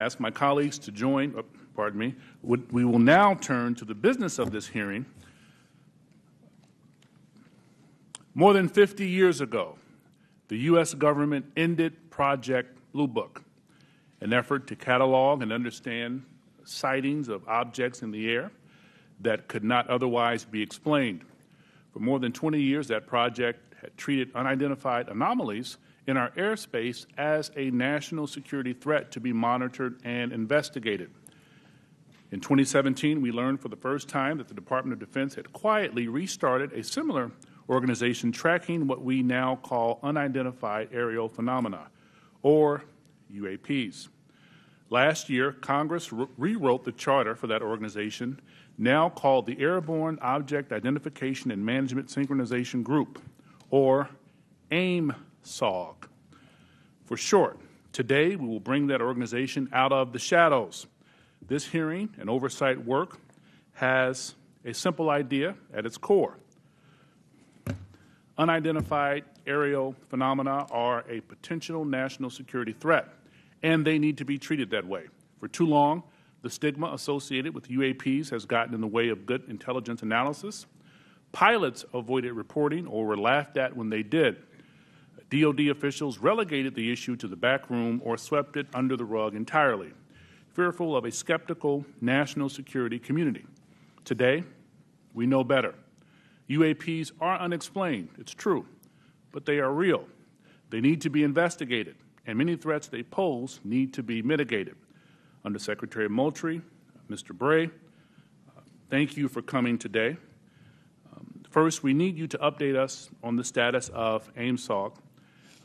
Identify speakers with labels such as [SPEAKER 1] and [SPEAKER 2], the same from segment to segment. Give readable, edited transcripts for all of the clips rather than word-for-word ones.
[SPEAKER 1] Ask my colleagues to join, pardon me. We will now turn to the business of this hearing. More than 50 years ago, the U.S. government ended Project Blue Book, an effort to catalog and understand sightings of objects in the air that could not otherwise be explained. For more than 20 years, that project had treated unidentified anomalies in our airspace as a national security threat to be monitored and investigated. In 2017, we learned for the first time that the Department of Defense had quietly restarted a similar organization tracking what we now call unidentified aerial phenomena, or UAPs. Last year, Congress rewrote the charter for that organization, now called the Airborne Object Identification and Management Synchronization Group, or AIM-SOG. For short, today we will bring that organization out of the shadows. This hearing and oversight work has a simple idea at its core. Unidentified aerial phenomena are a potential national security threat, and they need to be treated that way. For too long, the stigma associated with UAPs has gotten in the way of good intelligence analysis. Pilots avoided reporting or were laughed at when they did. DoD officials relegated the issue to the back room or swept it under the rug entirely, fearful of a skeptical national security community. Today, we know better. UAPs are unexplained, it's true, but they are real. They need to be investigated, and many threats they pose need to be mitigated. Undersecretary Moultrie, Mr. Bray, thank you for coming today. First, we need you to update us on the status of AIM-SOG.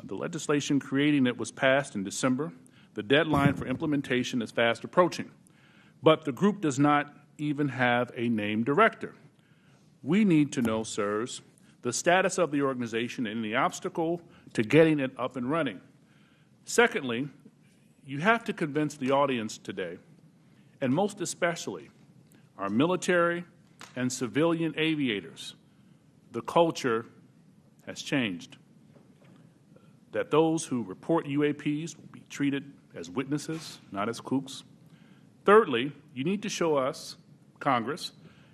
[SPEAKER 1] The legislation creating it was passed in December. The deadline for implementation is fast approaching, but the group does not even have a named director. We need to know, sirs, the status of the organization and the obstacle to getting it up and running. Secondly, you have to convince the audience today, and most especially our military and civilian aviators, the culture has changed. That those who report UAPs will be treated as witnesses, not as kooks. Thirdly, you need to show us, Congress,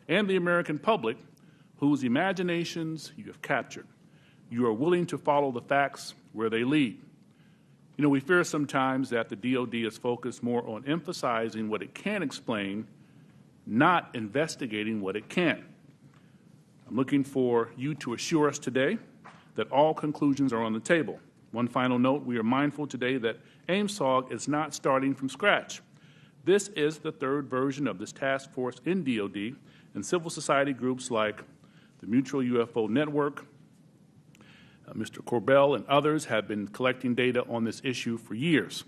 [SPEAKER 1] and the American public whose imaginations you have captured. You are willing to follow the facts where they lead. You know, we fear sometimes that the DoD is focused more on emphasizing what it can explain, not investigating what it can't. I'm looking for you to assure us today that all conclusions are on the table. One final note, we are mindful today that AIM-SOG is not starting from scratch. This is the third version of this task force in DoD, and civil society groups like the Mutual UFO Network, Mr. Corbell and others have been collecting data on this issue for years.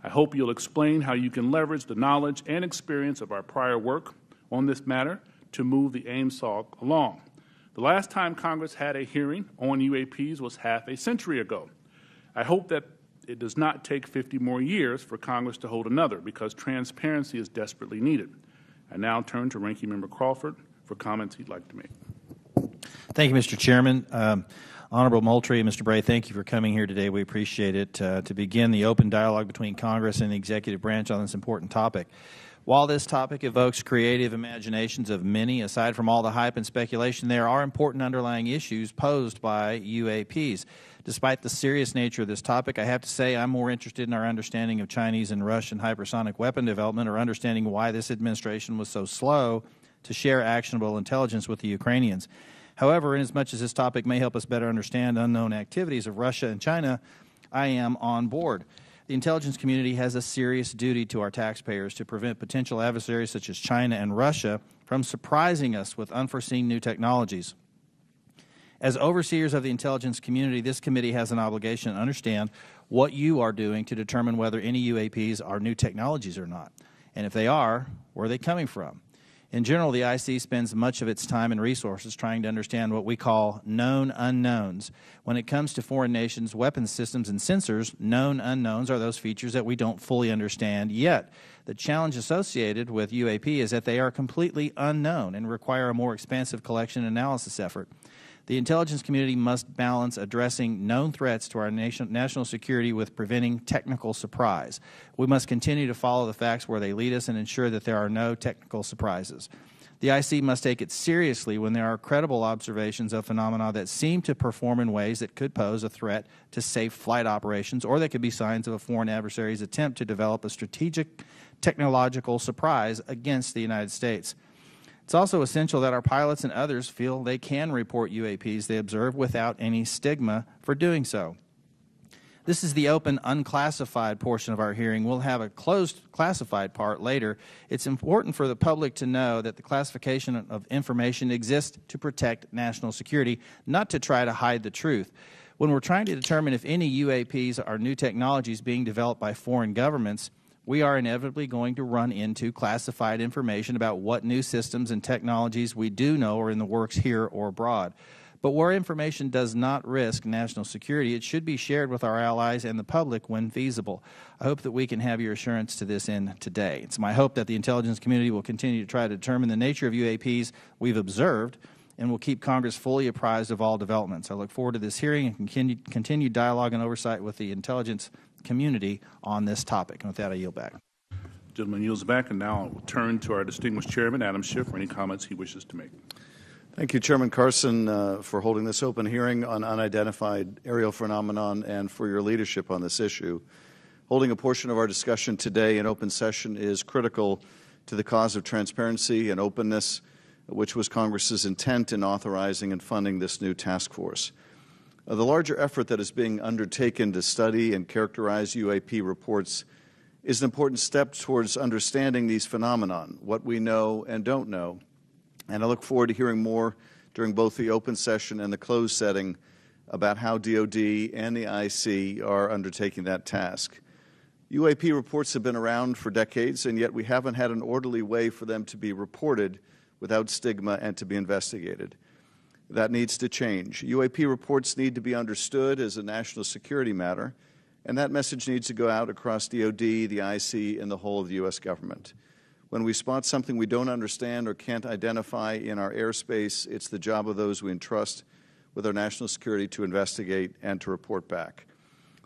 [SPEAKER 1] I hope you'll explain how you can leverage the knowledge and experience of our prior work on this matter to move the AIM-SOG along. The last time Congress had a hearing on UAPs was half a century ago. I hope that it does not take 50 more years for Congress to hold another, because transparency is desperately needed. I now turn to Ranking Member Crawford for comments he'd like to make.
[SPEAKER 2] Thank you, Mr. Chairman. Honorable Moultrie and Mr. Bray, thank you for coming here today. We appreciate it. To begin the open dialogue between Congress and the executive branch on this important topic. While this topic evokes creative imaginations of many, aside from all the hype and speculation, there are important underlying issues posed by UAPs. Despite the serious nature of this topic, I have to say I'm more interested in our understanding of Chinese and Russian hypersonic weapon development, or understanding why this administration was so slow to share actionable intelligence with the Ukrainians. However, inasmuch as this topic may help us better understand unknown activities of Russia and China, I am on board. The intelligence community has a serious duty to our taxpayers to prevent potential adversaries such as China and Russia from surprising us with unforeseen new technologies. As overseers of the intelligence community, this committee has an obligation to understand what you are doing to determine whether any UAPs are new technologies or not, and if they are, where are they coming from? In general, the IC spends much of its time and resources trying to understand what we call known unknowns. When it comes to foreign nations' weapons systems and sensors, known unknowns are those features that we don't fully understand yet. The challenge associated with UAP is that they are completely unknown and require a more expansive collection and analysis effort. The intelligence community must balance addressing known threats to our national security with preventing technical surprise. We must continue to follow the facts where they lead us and ensure that there are no technical surprises. The IC must take it seriously when there are credible observations of phenomena that seem to perform in ways that could pose a threat to safe flight operations, or that could be signs of a foreign adversary's attempt to develop a strategic technological surprise against the United States. It's also essential that our pilots and others feel they can report UAPs they observe without any stigma for doing so. This is the open, unclassified portion of our hearing. We'll have a closed, classified part later. It's important for the public to know that the classification of information exists to protect national security, not to try to hide the truth. When we're trying to determine if any UAPs are new technologies being developed by foreign governments, we are inevitably going to run into classified information about what new systems and technologies we do know are in the works here or abroad. But where information does not risk national security, it should be shared with our allies and the public when feasible. I hope that we can have your assurance to this end today. It's my hope that the intelligence community will continue to try to determine the nature of UAPs we've observed and will keep Congress fully apprised of all developments. I look forward to this hearing and continued dialogue and oversight with the intelligence community on this topic. And with that, I yield back.
[SPEAKER 1] The gentleman yields back, and now we'll turn to our distinguished chairman, Adam Schiff, for any comments he wishes to make.
[SPEAKER 3] Thank you, Chairman Carson, for holding this open hearing on unidentified aerial phenomenon and for your leadership on this issue. Holding a portion of our discussion today in open session is critical to the cause of transparency and openness, which was Congress's intent in authorizing and funding this new task force. The larger effort that is being undertaken to study and characterize UAP reports is an important step towards understanding these phenomenon, what we know and don't know. And I look forward to hearing more during both the open session and the closed setting about how DOD and the IC are undertaking that task. UAP reports have been around for decades, and yet we haven't had an orderly way for them to be reported without stigma and to be investigated. That needs to change. UAP reports need to be understood as a national security matter, and that message needs to go out across DOD, the IC, and the whole of the U.S. government. When we spot something we don't understand or can't identify in our airspace, it's the job of those we entrust with our national security to investigate and to report back.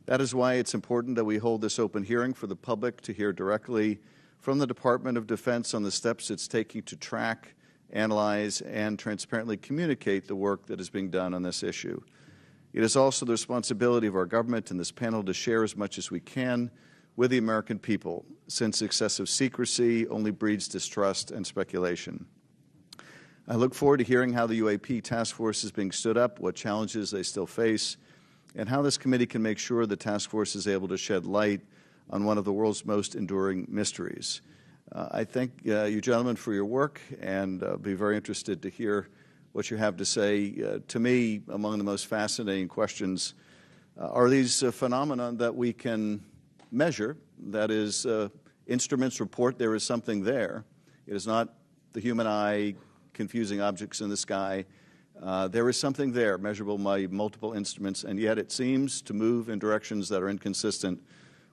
[SPEAKER 3] That is why it's important that we hold this open hearing for the public to hear directly from the Department of Defense on the steps it's taking to track, analyze, and transparently communicate the work that is being done on this issue. It is also the responsibility of our government and this panel to share as much as we can with the American people, since excessive secrecy only breeds distrust and speculation. I look forward to hearing how the UAP task force is being stood up, what challenges they still face, and how this committee can make sure the task force is able to shed light on one of the world's most enduring mysteries. I thank you gentlemen for your work, and be very interested to hear what you have to say. To me, among the most fascinating questions are these phenomena that we can measure, that is, instruments report there is something there. It is not the human eye confusing objects in the sky. There is something there, measurable by multiple instruments, and yet it seems to move in directions that are inconsistent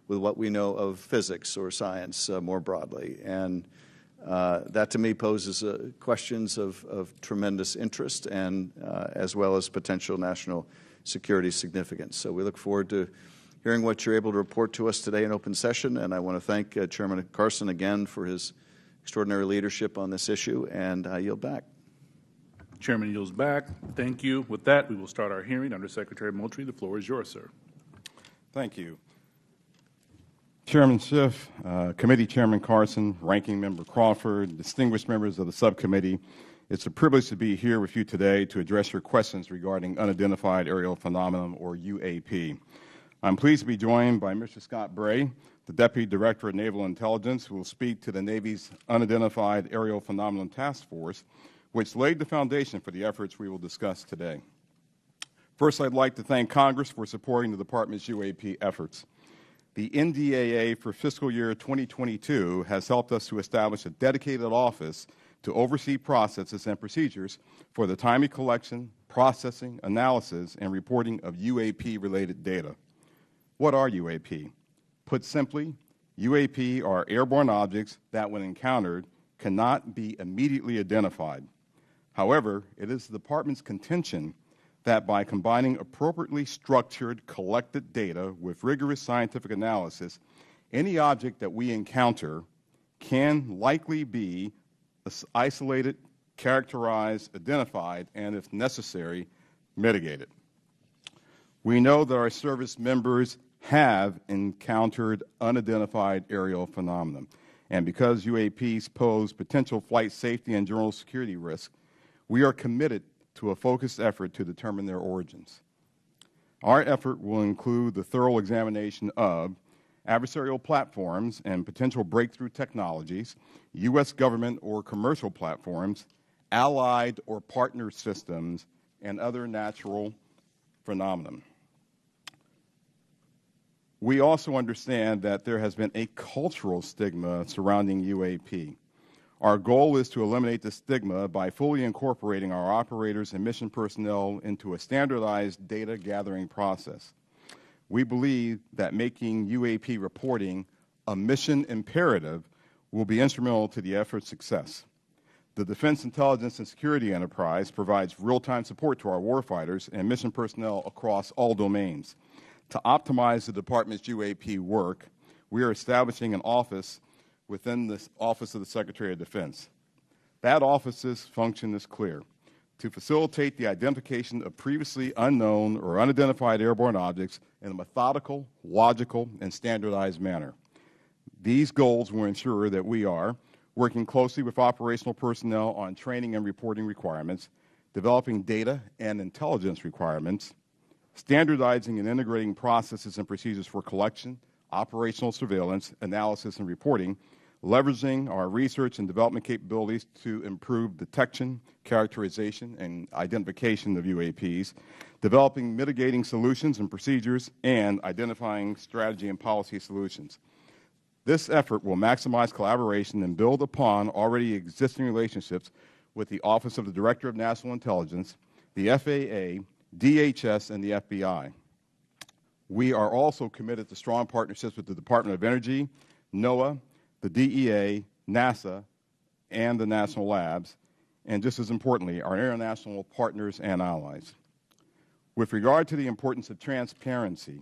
[SPEAKER 3] with what we know of physics or science more broadly. And that, to me, poses questions of tremendous interest and as well as potential national security significance. So we look forward to hearing what you're able to report to us today in open session, and I want to thank Chairman Carson again for his extraordinary leadership on this issue, and I yield back.
[SPEAKER 1] Chairman yields back. Thank you. With that, we will start our hearing. Under Secretary Moultrie, the floor is yours, sir.
[SPEAKER 4] Thank you. Chairman Schiff, Committee Chairman Carson, Ranking Member Crawford, distinguished members of the subcommittee, it's a privilege to be here with you today to address your questions regarding unidentified aerial phenomenon, or UAP. I'm pleased to be joined by Mr. Scott Bray, the Deputy Director of Naval Intelligence, who will speak to the Navy's Unidentified Aerial Phenomenon Task Force, which laid the foundation for the efforts we will discuss today. First, I'd like to thank Congress for supporting the Department's UAP efforts. The NDAA for fiscal year 2022 has helped us to establish a dedicated office to oversee processes and procedures for the timely collection, processing, analysis, and reporting of UAP-related data. What are UAP? Put simply, UAP are airborne objects that, when encountered, cannot be immediately identified. However, it is the Department's contention that by combining appropriately structured, collected data with rigorous scientific analysis, any object that we encounter can likely be isolated, characterized, identified, and, if necessary, mitigated. We know that our service members have encountered unidentified aerial phenomena, and because UAPs pose potential flight safety and general security risk, we are committed to a focused effort to determine their origins. Our effort will include the thorough examination of adversarial platforms and potential breakthrough technologies, U.S. government or commercial platforms, allied or partner systems, and other natural phenomena. We also understand that there has been a cultural stigma surrounding UAP. Our goal is to eliminate the stigma by fully incorporating our operators and mission personnel into a standardized data gathering process. We believe that making UAP reporting a mission imperative will be instrumental to the effort's success. The Defense Intelligence and Security Enterprise provides real-time support to our warfighters and mission personnel across all domains. To optimize the Department's UAP work, we are establishing an office within the Office of the Secretary of Defense. That office's function is clear: to facilitate the identification of previously unknown or unidentified airborne objects in a methodical, logical, and standardized manner. These goals will ensure that we are working closely with operational personnel on training and reporting requirements, developing data and intelligence requirements, standardizing and integrating processes and procedures for collection, operational surveillance, analysis, and reporting, leveraging our research and development capabilities to improve detection, characterization, and identification of UAPs, developing mitigating solutions and procedures, and identifying strategy and policy solutions. This effort will maximize collaboration and build upon already existing relationships with the Office of the Director of National Intelligence, the FAA, DHS, and the FBI. We are also committed to strong partnerships with the Department of Energy, NOAA, the DEA, NASA, and the national labs, and just as importantly, our international partners and allies. With regard to the importance of transparency,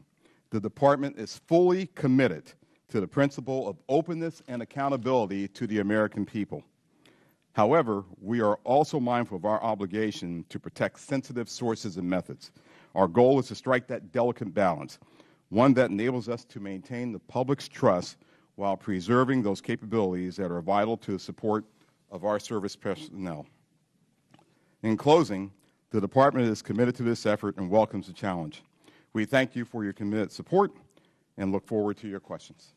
[SPEAKER 4] the Department is fully committed to the principle of openness and accountability to the American people. However, we are also mindful of our obligation to protect sensitive sources and methods. Our goal is to strike that delicate balance, one that enables us to maintain the public's trust while preserving those capabilities that are vital to the support of our service personnel. In closing, the Department is committed to this effort and welcomes the challenge. We thank you for your committed support and look forward to your questions.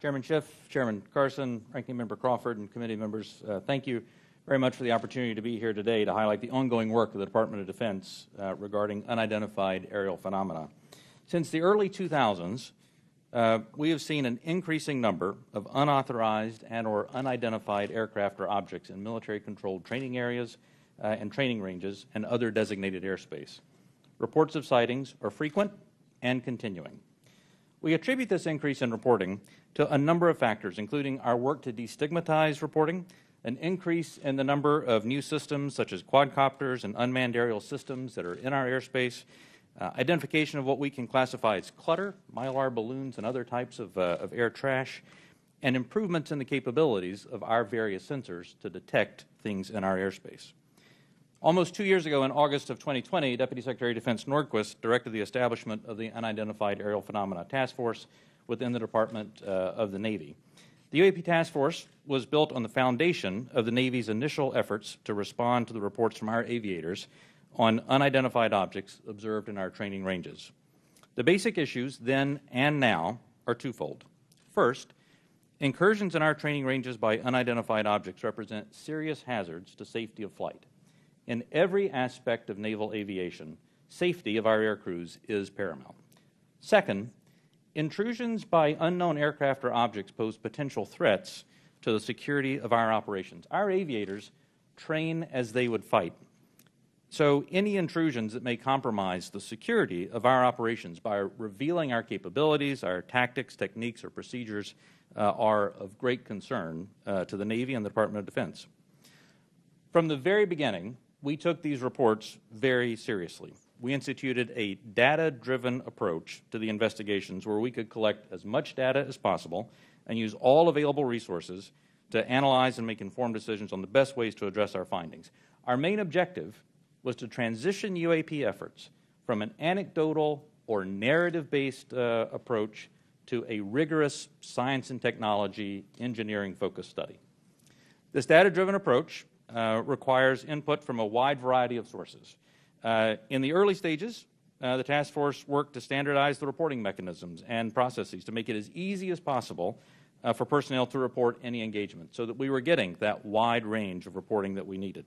[SPEAKER 5] Chairman Schiff, Chairman Carson, Ranking Member Crawford, and committee members, thank you very much for the opportunity to be here today to highlight the ongoing work of the Department of Defense regarding unidentified aerial phenomena. Since the early 2000s, we have seen an increasing number of unauthorized and or unidentified aircraft or objects in military-controlled training areas and training ranges and other designated airspace. Reports of sightings are frequent and continuing. We attribute this increase in reporting to a number of factors, including our work to destigmatize reporting, an increase in the number of new systems such as quadcopters and unmanned aerial systems that are in our airspace, identification of what we can classify as clutter, mylar balloons, and other types of air trash, and improvements in the capabilities of our various sensors to detect things in our airspace. Almost 2 years ago, in August of 2020, Deputy Secretary of Defense Nordquist directed the establishment of the Unidentified Aerial Phenomena Task Force within the Department of the Navy. The UAP Task Force was built on the foundation of the Navy's initial efforts to respond to the reports from our aviators on unidentified objects observed in our training ranges. The basic issues then and now are twofold. First, incursions in our training ranges by unidentified objects represent serious hazards to safety of flight. In every aspect of naval aviation, safety of our air crews is paramount. Second, intrusions by unknown aircraft or objects pose potential threats to the security of our operations. Our aviators train as they would fight. So any intrusions that may compromise the security of our operations by revealing our capabilities, our tactics, techniques, or procedures are of great concern to the Navy and the Department of Defense. From the very beginning, we took these reports very seriously. We instituted a data-driven approach to the investigations where we could collect as much data as possible and use all available resources to analyze and make informed decisions on the best ways to address our findings. Our main objective was to transition UAP efforts from an anecdotal or narrative-based approach to a rigorous science and technology engineering-focused study. This data-driven approach requires input from a wide variety of sources. In the early stages, the task force worked to standardize the reporting mechanisms and processes to make it as easy as possible for personnel to report any engagement so that we were getting that wide range of reporting that we needed.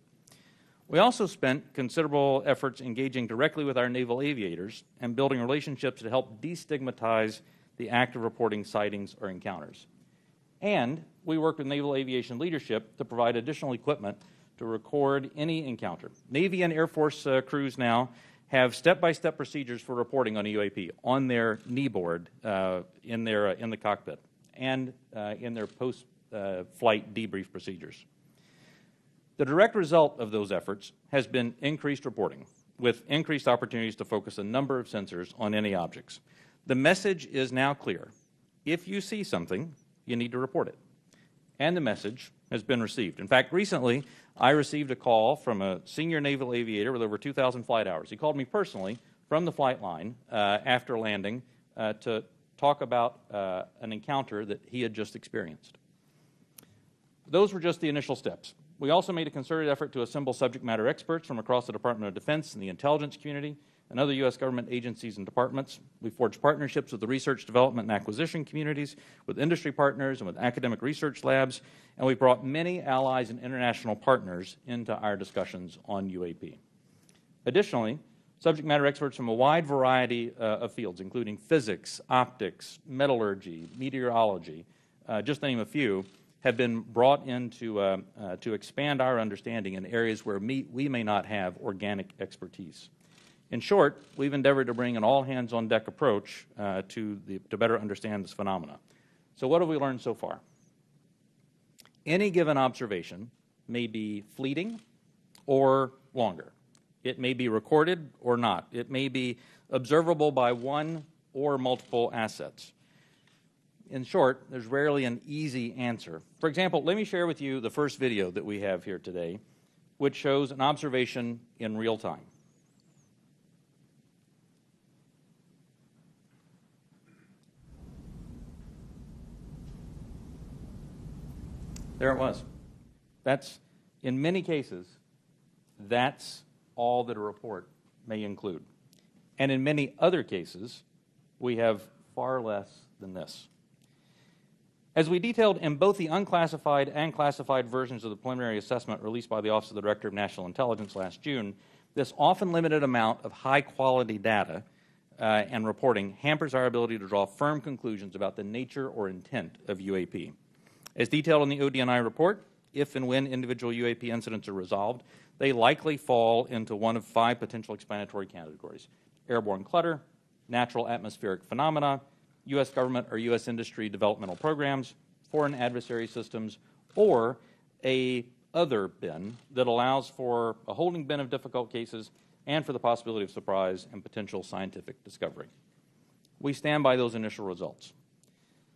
[SPEAKER 5] We also spent considerable efforts engaging directly with our naval aviators and building relationships to help destigmatize the act of reporting sightings or encounters. And we worked with naval aviation leadership to provide additional equipment to record any encounter. Navy and Air Force crews now have step-by-step procedures for reporting on a UAP on their knee board in the cockpit and in their post-flight debrief procedures. The direct result of those efforts has been increased reporting, with increased opportunities to focus a number of sensors on any objects. The message is now clear. If you see something, you need to report it. And the message has been received. In fact, recently, I received a call from a senior naval aviator with over 2,000 flight hours. He called me personally from the flight line after landing to talk about an encounter that he had just experienced. Those were just the initial steps. We also made a concerted effort to assemble subject matter experts from across the Department of Defense and the intelligence community and other U.S. government agencies and departments. We forged partnerships with the research, development, and acquisition communities, with industry partners, and with academic research labs, and we brought many allies and international partners into our discussions on UAP. Additionally, subject matter experts from a wide variety of fields, including physics, optics, metallurgy, meteorology, just to name a few, have been brought in to expand our understanding in areas where we may not have organic expertise. In short, we've endeavored to bring an all-hands-on-deck approach to better understand this phenomena. So what have we learned so far? Any given observation may be fleeting or longer. It may be recorded or not. It may be observable by one or multiple assets. In short, there's rarely an easy answer. For example, let me share with you the first video that we have here today, which shows an observation in real time. There it was. That's, in many cases, that's all that a report may include. And in many other cases, we have far less than this. As we detailed in both the unclassified and classified versions of the preliminary assessment released by the Office of the Director of National Intelligence last June, this often limited amount of high-quality data and reporting hampers our ability to draw firm conclusions about the nature or intent of UAP. As detailed in the ODNI report, if and when individual UAP incidents are resolved, they likely fall into one of 5 potential explanatory categories: airborne clutter, natural atmospheric phenomena, U.S. government or U.S. industry developmental programs, foreign adversary systems, or a other bin that allows for a holding bin of difficult cases and for the possibility of surprise and potential scientific discovery. We stand by those initial results.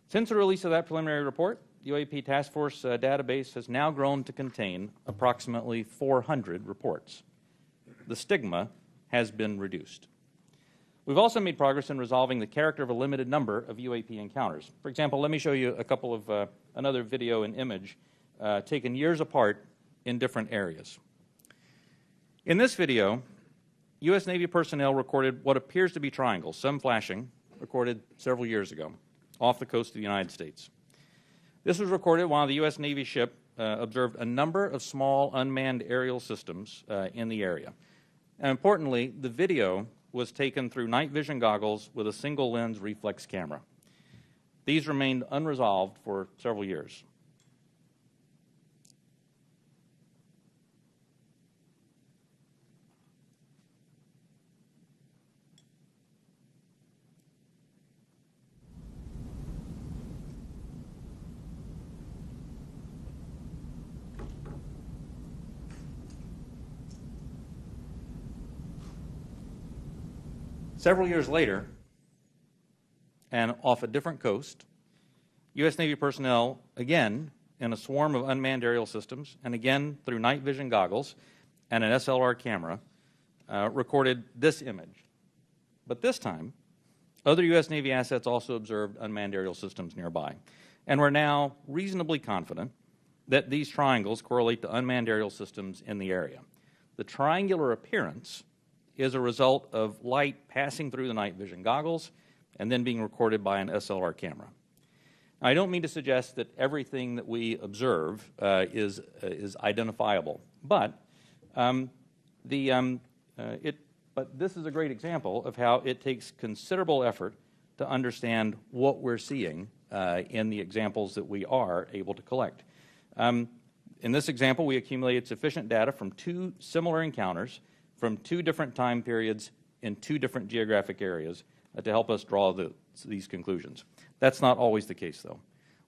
[SPEAKER 5] Since the release of that preliminary report, the UAP Task Force database has now grown to contain approximately 400 reports. The stigma has been reduced. We've also made progress in resolving the character of a limited number of UAP encounters. For example, let me show you a couple of another video and image taken years apart in different areas. In this video, U.S. Navy personnel recorded what appears to be triangles, some flashing, recorded several years ago, off the coast of the United States. This was recorded while the U.S. Navy ship observed a number of small unmanned aerial systems in the area. And importantly, the video was taken through night vision goggles with a single lens reflex camera. These remained unresolved for several years. Several years later, and off a different coast, U.S. Navy personnel, again in a swarm of unmanned aerial systems, and again through night vision goggles and an SLR camera, recorded this image. But this time, other U.S. Navy assets also observed unmanned aerial systems nearby, and we're now reasonably confident that these triangles correlate to unmanned aerial systems in the area. The triangular appearance is a result of light passing through the night vision goggles and then being recorded by an SLR camera. Now, I don't mean to suggest that everything that we observe is identifiable, but this is a great example of how it takes considerable effort to understand what we're seeing in the examples that we are able to collect. In this example, we accumulated sufficient data from 2 similar encounters from 2 different time periods in 2 different geographic areas to help us draw these conclusions. That's not always the case, though.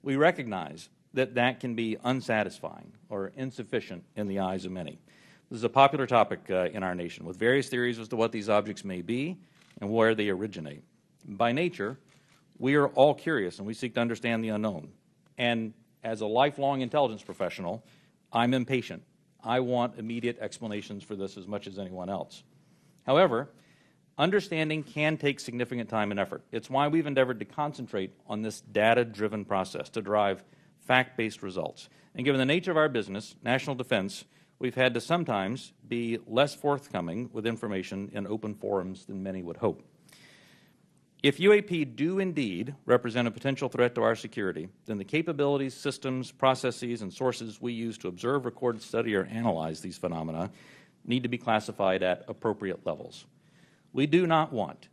[SPEAKER 5] We recognize that that can be unsatisfying or insufficient in the eyes of many. This is a popular topic in our nation, with various theories as to what these objects may be and where they originate. By nature, we are all curious and we seek to understand the unknown. And as a lifelong intelligence professional, I'm impatient. I want immediate explanations for this as much as anyone else. However, understanding can take significant time and effort. It's why we've endeavored to concentrate on this data-driven process to derive fact-based results. And given the nature of our business, national defense, we've had to sometimes be less forthcoming with information in open forums than many would hope. If UAP do indeed represent a potential threat to our security, then the capabilities, systems, processes, and sources we use to observe, record, study, or analyze these phenomena need to be classified at appropriate levels. We do not want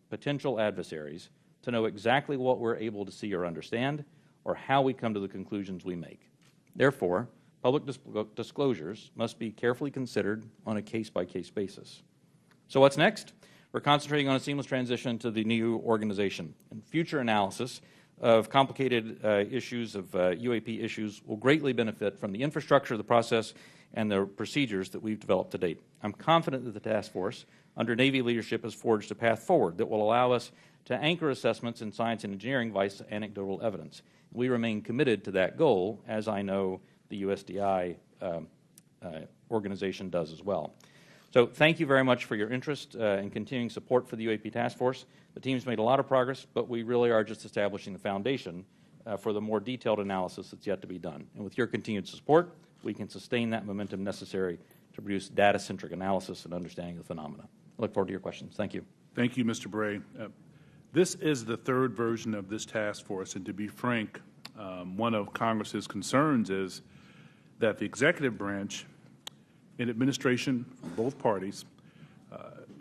[SPEAKER 5] potential adversaries to know exactly what we're able to see or understand, or how we come to the conclusions we make. Therefore, public disclosures must be carefully considered on a case-by-case basis. So what's next? We're concentrating on a seamless transition to the new organization, and future analysis of complicated issues of UAP issues will greatly benefit from the infrastructure, the process, and the procedures that we've developed to date. I'm confident that the task force, under Navy leadership, has forged a path forward that will allow us to anchor assessments in science and engineering by anecdotal evidence. We remain committed to that goal, as I know the USDI organization does as well. So thank you very much for your interest and continuing support for the UAP Task Force. The team's made a lot of progress, but we really are just establishing the foundation for the more detailed analysis that's yet to be done. And with your continued support, we can sustain that momentum necessary to produce data-centric analysis and understanding of the phenomena. I look forward to your questions. Thank you.
[SPEAKER 1] Thank you, Mr. Bray. This is the 3rd version of this task force, and to be frank, one of Congress's concerns is that the executive branch and administration from both parties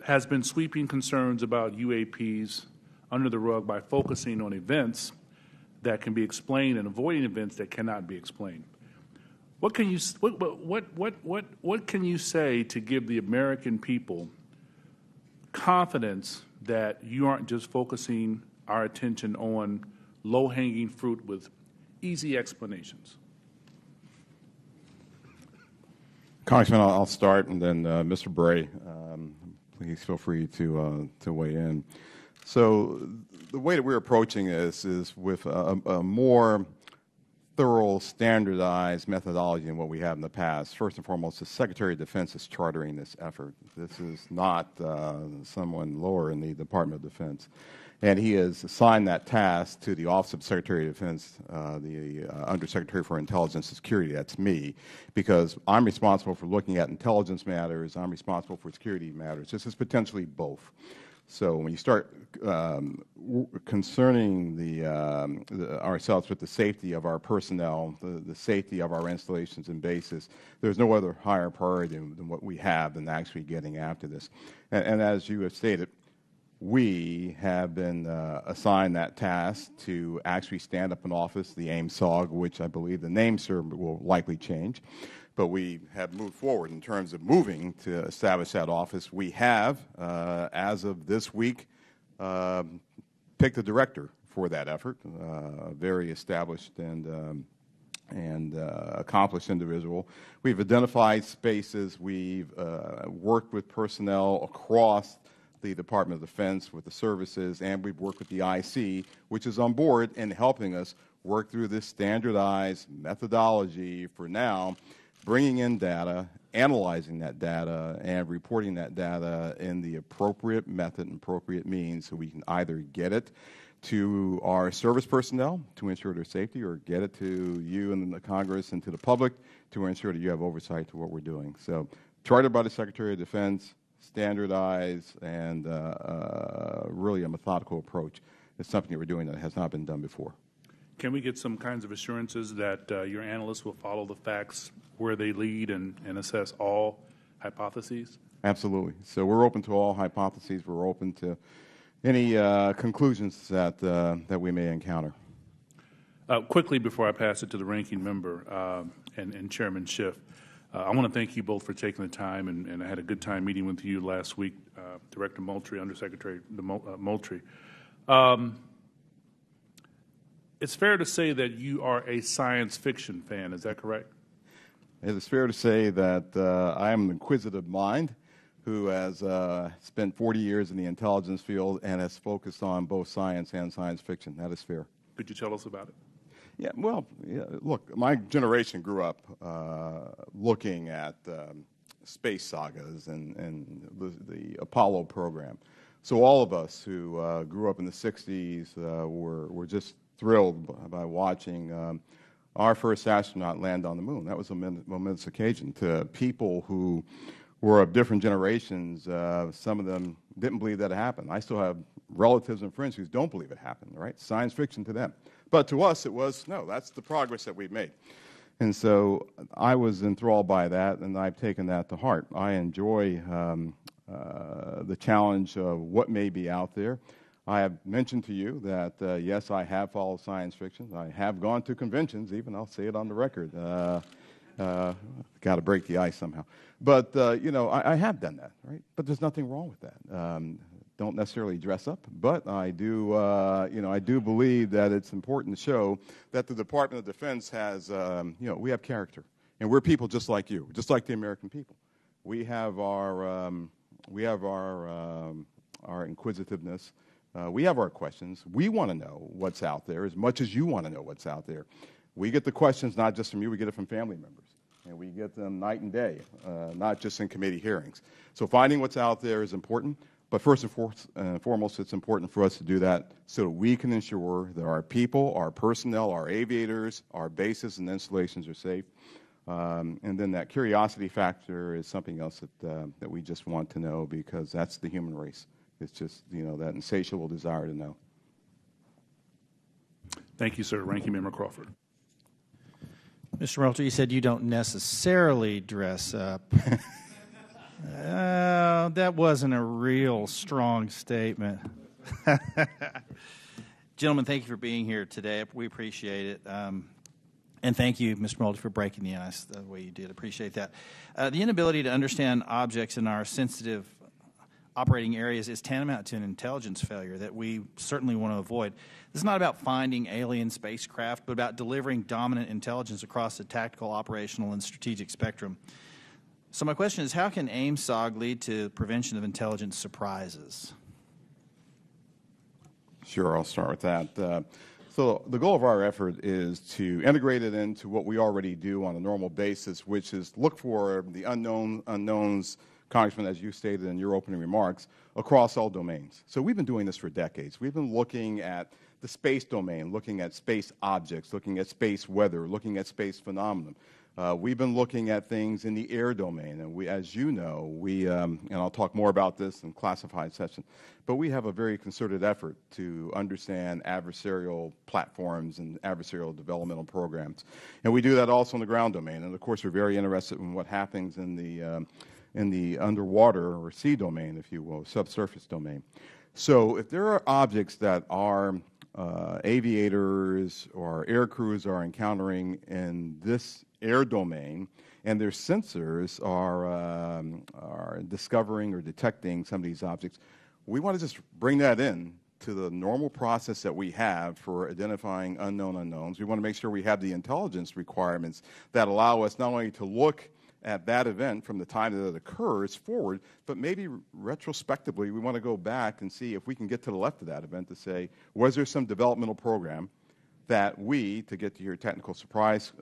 [SPEAKER 1] has been sweeping concerns about UAPs under the rug by focusing on events that can be explained and avoiding events that cannot be explained. What can you say to give the American people confidence that you aren't just focusing our attention on low-hanging fruit with easy explanations?
[SPEAKER 4] Congressman, I'll start, and then Mr. Bray, please feel free to weigh in. So the way that we're approaching this is with a more thorough, standardized methodology than what we have in the past. First and foremost, the Secretary of Defense is chartering this effort. This is not someone lower in the Department of Defense. And he has assigned that task to the Office of Secretary of Defense, the Undersecretary for Intelligence and Security. That's me, because I'm responsible for looking at intelligence matters. I'm responsible for security matters. This is potentially both. So when you start concerning ourselves with the safety of our personnel, the safety of our installations and bases, there's no other higher priority than what we have than actually getting after this. And as you have stated, we have been assigned that task to actually stand up an office, the AIM-SOG, which I believe the name, sir, will likely change. But we have moved forward in terms of moving to establish that office. We have, as of this week, picked a director for that effort, a very established and accomplished individual. We've identified spaces. We've worked with personnel across the Department of Defense, with the services, and we've worked with the IC, which is on board in helping us work through this standardized methodology for now, bringing in data, analyzing that data, and reporting that data in the appropriate method and appropriate means so we can either get it to our service personnel to ensure their safety, or get it to you and the Congress and to the public to ensure that you have oversight to what we're doing. So, chartered by the Secretary of Defense, standardized, and really a methodical approach is something that we're doing that has not been done before.
[SPEAKER 1] Can we get some kinds of assurances that your analysts will follow the facts where they lead and assess all hypotheses?
[SPEAKER 4] Absolutely. So we're open to all hypotheses. We're open to any conclusions that we may encounter.
[SPEAKER 1] Quickly, before I pass it to the ranking member and Chairman Schiff, I want to thank you both for taking the time, and I had a good time meeting with you last week, Director Moultrie, Undersecretary Moultrie. It's fair to say that you are a science fiction fan, is that correct?
[SPEAKER 4] It is fair to say that I am an inquisitive mind who has spent 40 years in the intelligence field and has focused on both science and science fiction. That is fair.
[SPEAKER 1] Could you tell us about it?
[SPEAKER 4] Yeah, well, look, my generation grew up looking at space sagas and the Apollo program. So all of us who grew up in the 60s were just thrilled by watching our first astronaut land on the moon. That was a momentous occasion. To people who were of different generations, some of them didn't believe that it happened. I still have relatives and friends who don't believe it happened, right? Science fiction to them. But to us, it was, no, that's the progress that we've made. And so I was enthralled by that, and I've taken that to heart. I enjoy the challenge of what may be out there. I have mentioned to you that, yes, I have followed science fiction. I have gone to conventions, even. I'll say it on the record. Got to break the ice somehow. But, you know, I have done that, right? But there's nothing wrong with that. Don't necessarily dress up, but I do, you know, I do believe that it's important to show that the Department of Defense has, you know, we have character, and we're people just like you, just like the American people. We have our inquisitiveness. We have our questions. We want to know what's out there as much as you want to know what's out there. We get the questions not just from you, we get it from family members. And we get them night and day, not just in committee hearings. So finding what's out there is important, but first and foremost, it's important for us to do that so that we can ensure that our people, our personnel, our aviators, our bases and installations are safe. And then that curiosity factor is something else that we just want to know, because that's the human race. It's just, you know, that insatiable desire to know.
[SPEAKER 1] Thank you, sir. Ranking Member Crawford.
[SPEAKER 2] Mr. Moultrie, you said you don't necessarily dress up. That wasn't a real strong statement. Gentlemen, thank you for being here today. We appreciate it. And thank you, Mr. Moultrie, for breaking the ice the way you did. Appreciate that. The inability to understand objects in our sensitive operating areas is tantamount to an intelligence failure that we certainly want to avoid. This is not about finding alien spacecraft, but about delivering dominant intelligence across the tactical, operational, and strategic spectrum. So my question is, how can AIM-SOG lead to prevention of intelligence surprises?
[SPEAKER 4] Sure, I'll start with that. So the goal of our effort is to integrate it into what we already do on a normal basis, which is look for the unknowns, Congressman, as you stated in your opening remarks, across all domains. So we've been doing this for decades. We've been looking at the space domain, looking at space objects, looking at space weather, looking at space phenomenon. We've been looking at things in the air domain, and we, as you know, and I'll talk more about this in classified session, but we have a very concerted effort to understand adversarial platforms and adversarial developmental programs. And we do that also in the ground domain. And of course, we're very interested in what happens in the underwater or sea domain, if you will, subsurface domain. So if there are objects that our aviators or air crews are encountering in this air domain, and their sensors are discovering or detecting some of these objects, we want to just bring that in to the normal process that we have for identifying unknown unknowns. We want to make sure we have the intelligence requirements that allow us not only to look at that event from the time that it occurs forward, but maybe retrospectively we want to go back and see if we can get to the left of that event to say, was there some developmental program that we, to get to your technical surprise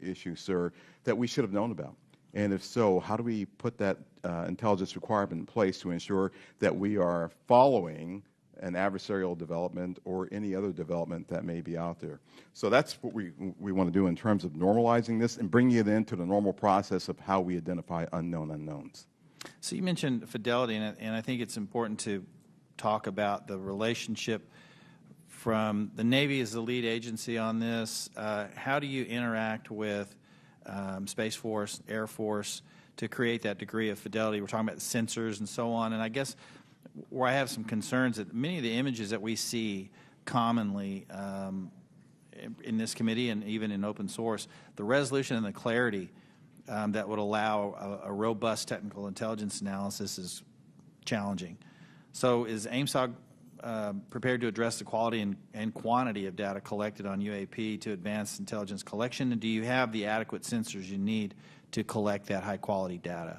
[SPEAKER 4] issue, sir, that we should have known about? And if so, how do we put that intelligence requirement in place to ensure that we are following an adversarial development or any other development that may be out there? So that's what we want to do in terms of normalizing this and bringing it into the normal process of how we identify unknown unknowns.
[SPEAKER 2] So you mentioned fidelity, and I think it's important to talk about the relationship from the Navy as the lead agency on this. How do you interact with Space Force, Air Force, to create that degree of fidelity? We're talking about sensors and so on, and I guess where I have some concerns that many of the images that we see commonly in this committee and even in open source, the resolution and the clarity that would allow a robust technical intelligence analysis is challenging. So is AIMSOG prepared to address the quality and quantity of data collected on UAP to advance intelligence collection, and do you have the adequate sensors you need to collect that high-quality data?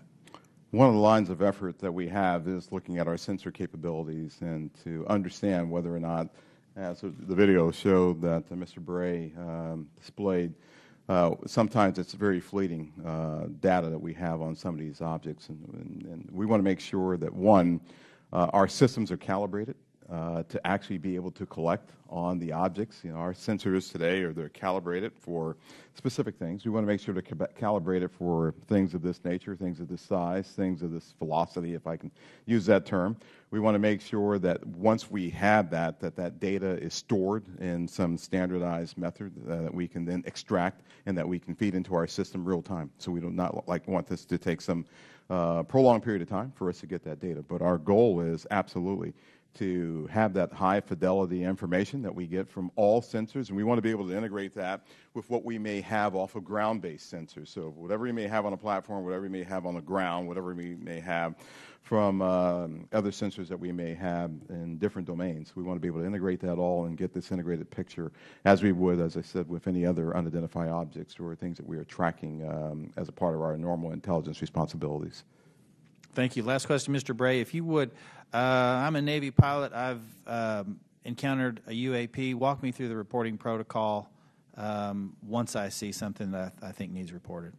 [SPEAKER 4] One of the lines of effort that we have is looking at our sensor capabilities and to understand whether or not, as the video showed that Mr. Bray displayed, sometimes it's very fleeting data that we have on some of these objects, and we want to make sure that, one, our systems are calibrated to actually be able to collect on the objects. You know, our sensors today they're calibrated for specific things. We want to make sure they're calibrated for things of this nature, things of this size, things of this velocity, if I can use that term. We want to make sure that once we have that data is stored in some standardized method that we can then extract and that we can feed into our system real time. So we do not want this to take some prolonged period of time for us to get that data. But our goal is absolutely to have that high fidelity information that we get from all sensors, and we want to be able to integrate that with what we may have off of ground-based sensors. So whatever you may have on a platform, whatever you may have on the ground, whatever we may have from other sensors that we may have in different domains, we want to be able to integrate that all and get this integrated picture as we would, as I said, with any other unidentified objects or things that we are tracking as a part of our normal intelligence responsibilities.
[SPEAKER 2] Thank you. Last question, Mr. Bray, if you would. I'm a Navy pilot. I've encountered a UAP. Walk me through the reporting protocol once I see something that I think needs reported.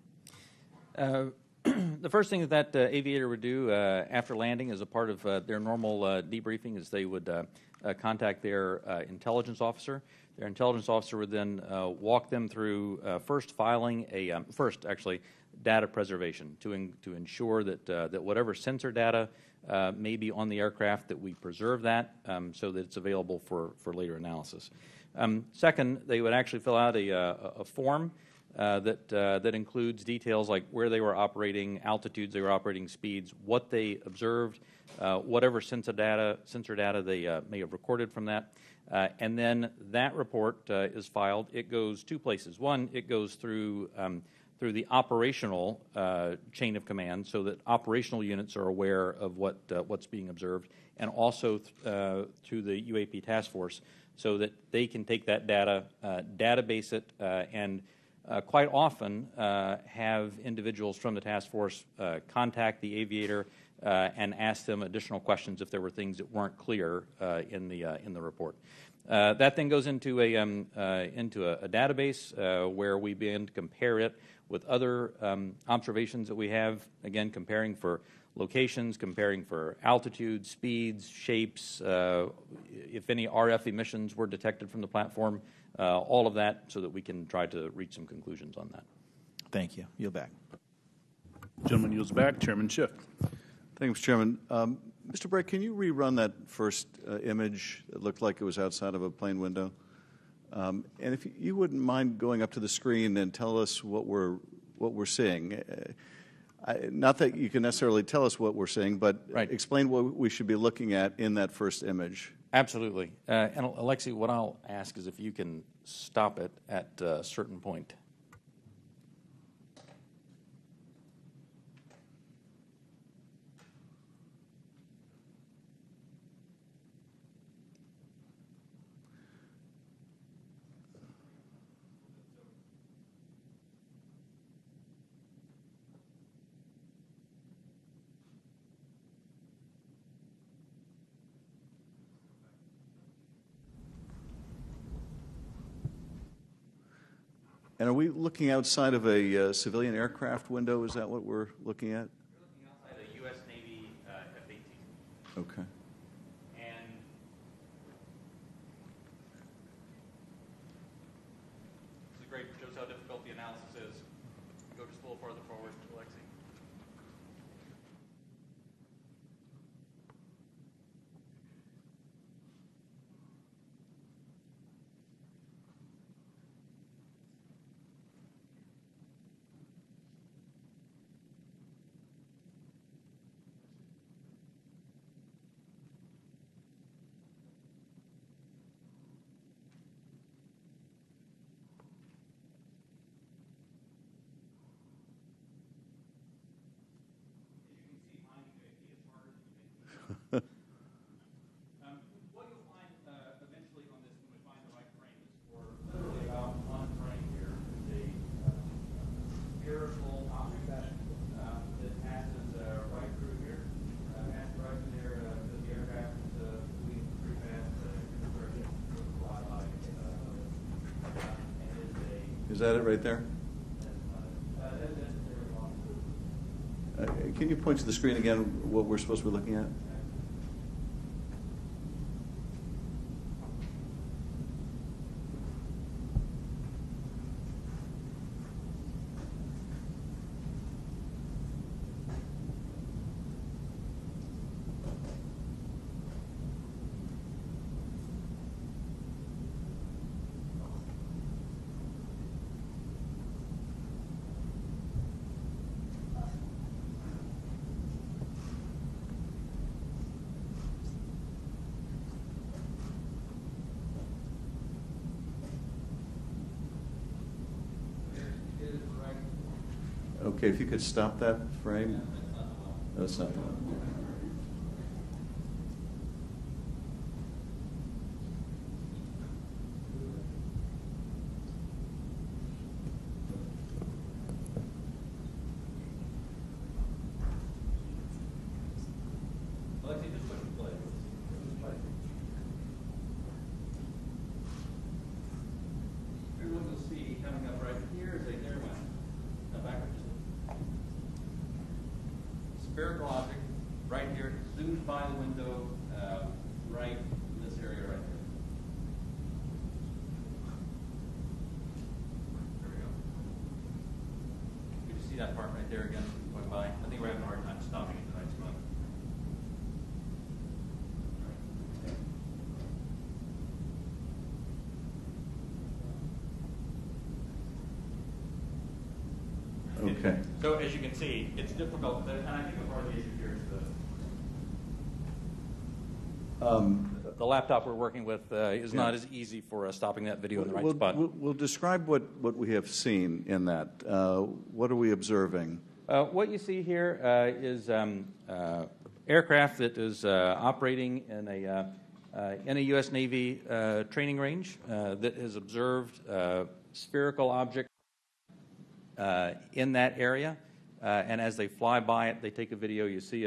[SPEAKER 5] The first thing that aviator would do after landing as a part of their normal debriefing is they would contact their intelligence officer. Their intelligence officer would then walk them through first filing a data preservation to ensure that whatever sensor data may be on the aircraft, that we preserve that so that it's available for later analysis. Second, they would actually fill out a form that includes details like where they were operating, altitudes they were operating, speeds, what they observed, whatever sensor data they may have recorded from that. And then that report is filed. It goes two places. One, it goes through the operational chain of command, so that operational units are aware of what's being observed, and also through the UAP Task Force, so that they can take that data, database it, and quite often have individuals from the task force contact the aviator and ask them additional questions if there were things that weren't clear in the report. That then goes into a database where we begin to compare it with other observations that we have, again, comparing for locations, comparing for altitudes, speeds, shapes, if any RF emissions were detected from the platform, all of that, so that we can try to reach some conclusions on that.
[SPEAKER 2] Thank you. Yield back.
[SPEAKER 1] Gentleman yields back. Chairman Schiff.
[SPEAKER 3] Thank you, Mr. Chairman. Mr. Bray, can you rerun that first image? It looked like it was outside of a plane window. And if you wouldn't mind going up to the screen and tell us what we're seeing. Not that you can necessarily tell us what we're seeing, but
[SPEAKER 5] right.
[SPEAKER 3] Explain what we should be looking at in that first image.
[SPEAKER 5] Absolutely. And Alexi, what I'll ask is if you can stop it at a certain point.
[SPEAKER 3] And are we looking outside of a civilian aircraft window? Is that what we're looking at?
[SPEAKER 5] We're looking outside a U.S. Navy F-18.
[SPEAKER 3] Okay.
[SPEAKER 5] And this is great. It shows how difficult the analysis is. Go just a little farther forward, Alexi. What you'll find eventually on this, when we find the right frame, is for literally about one frame here, is a spherical object that passes right through here, passes right through there because the aircraft is moving pretty fast.
[SPEAKER 3] Is that it right there? Can you point to the screen again what we're supposed to be looking at? Okay, if you could stop that frame. No, that's not the one.
[SPEAKER 5] Alexi, just push play. Here's what you'll see coming up right here is a near one. Now backwards. Spherical object right here, zoomed by the window, right in this area right there. There we go. Could you see that part right there again going by? I think we're having a hard time stopping it tonight, spot.
[SPEAKER 3] Okay.
[SPEAKER 5] So as you can see, it's difficult, and I think a part of the issue here is the laptop we're working with is not as easy for stopping that video in the right spot.
[SPEAKER 3] We'll describe what we have seen in that. What are we observing?
[SPEAKER 5] What you see here is aircraft that is operating in a U.S. Navy training range that has observed spherical objects in that area, and as they fly by it, they take a video. You see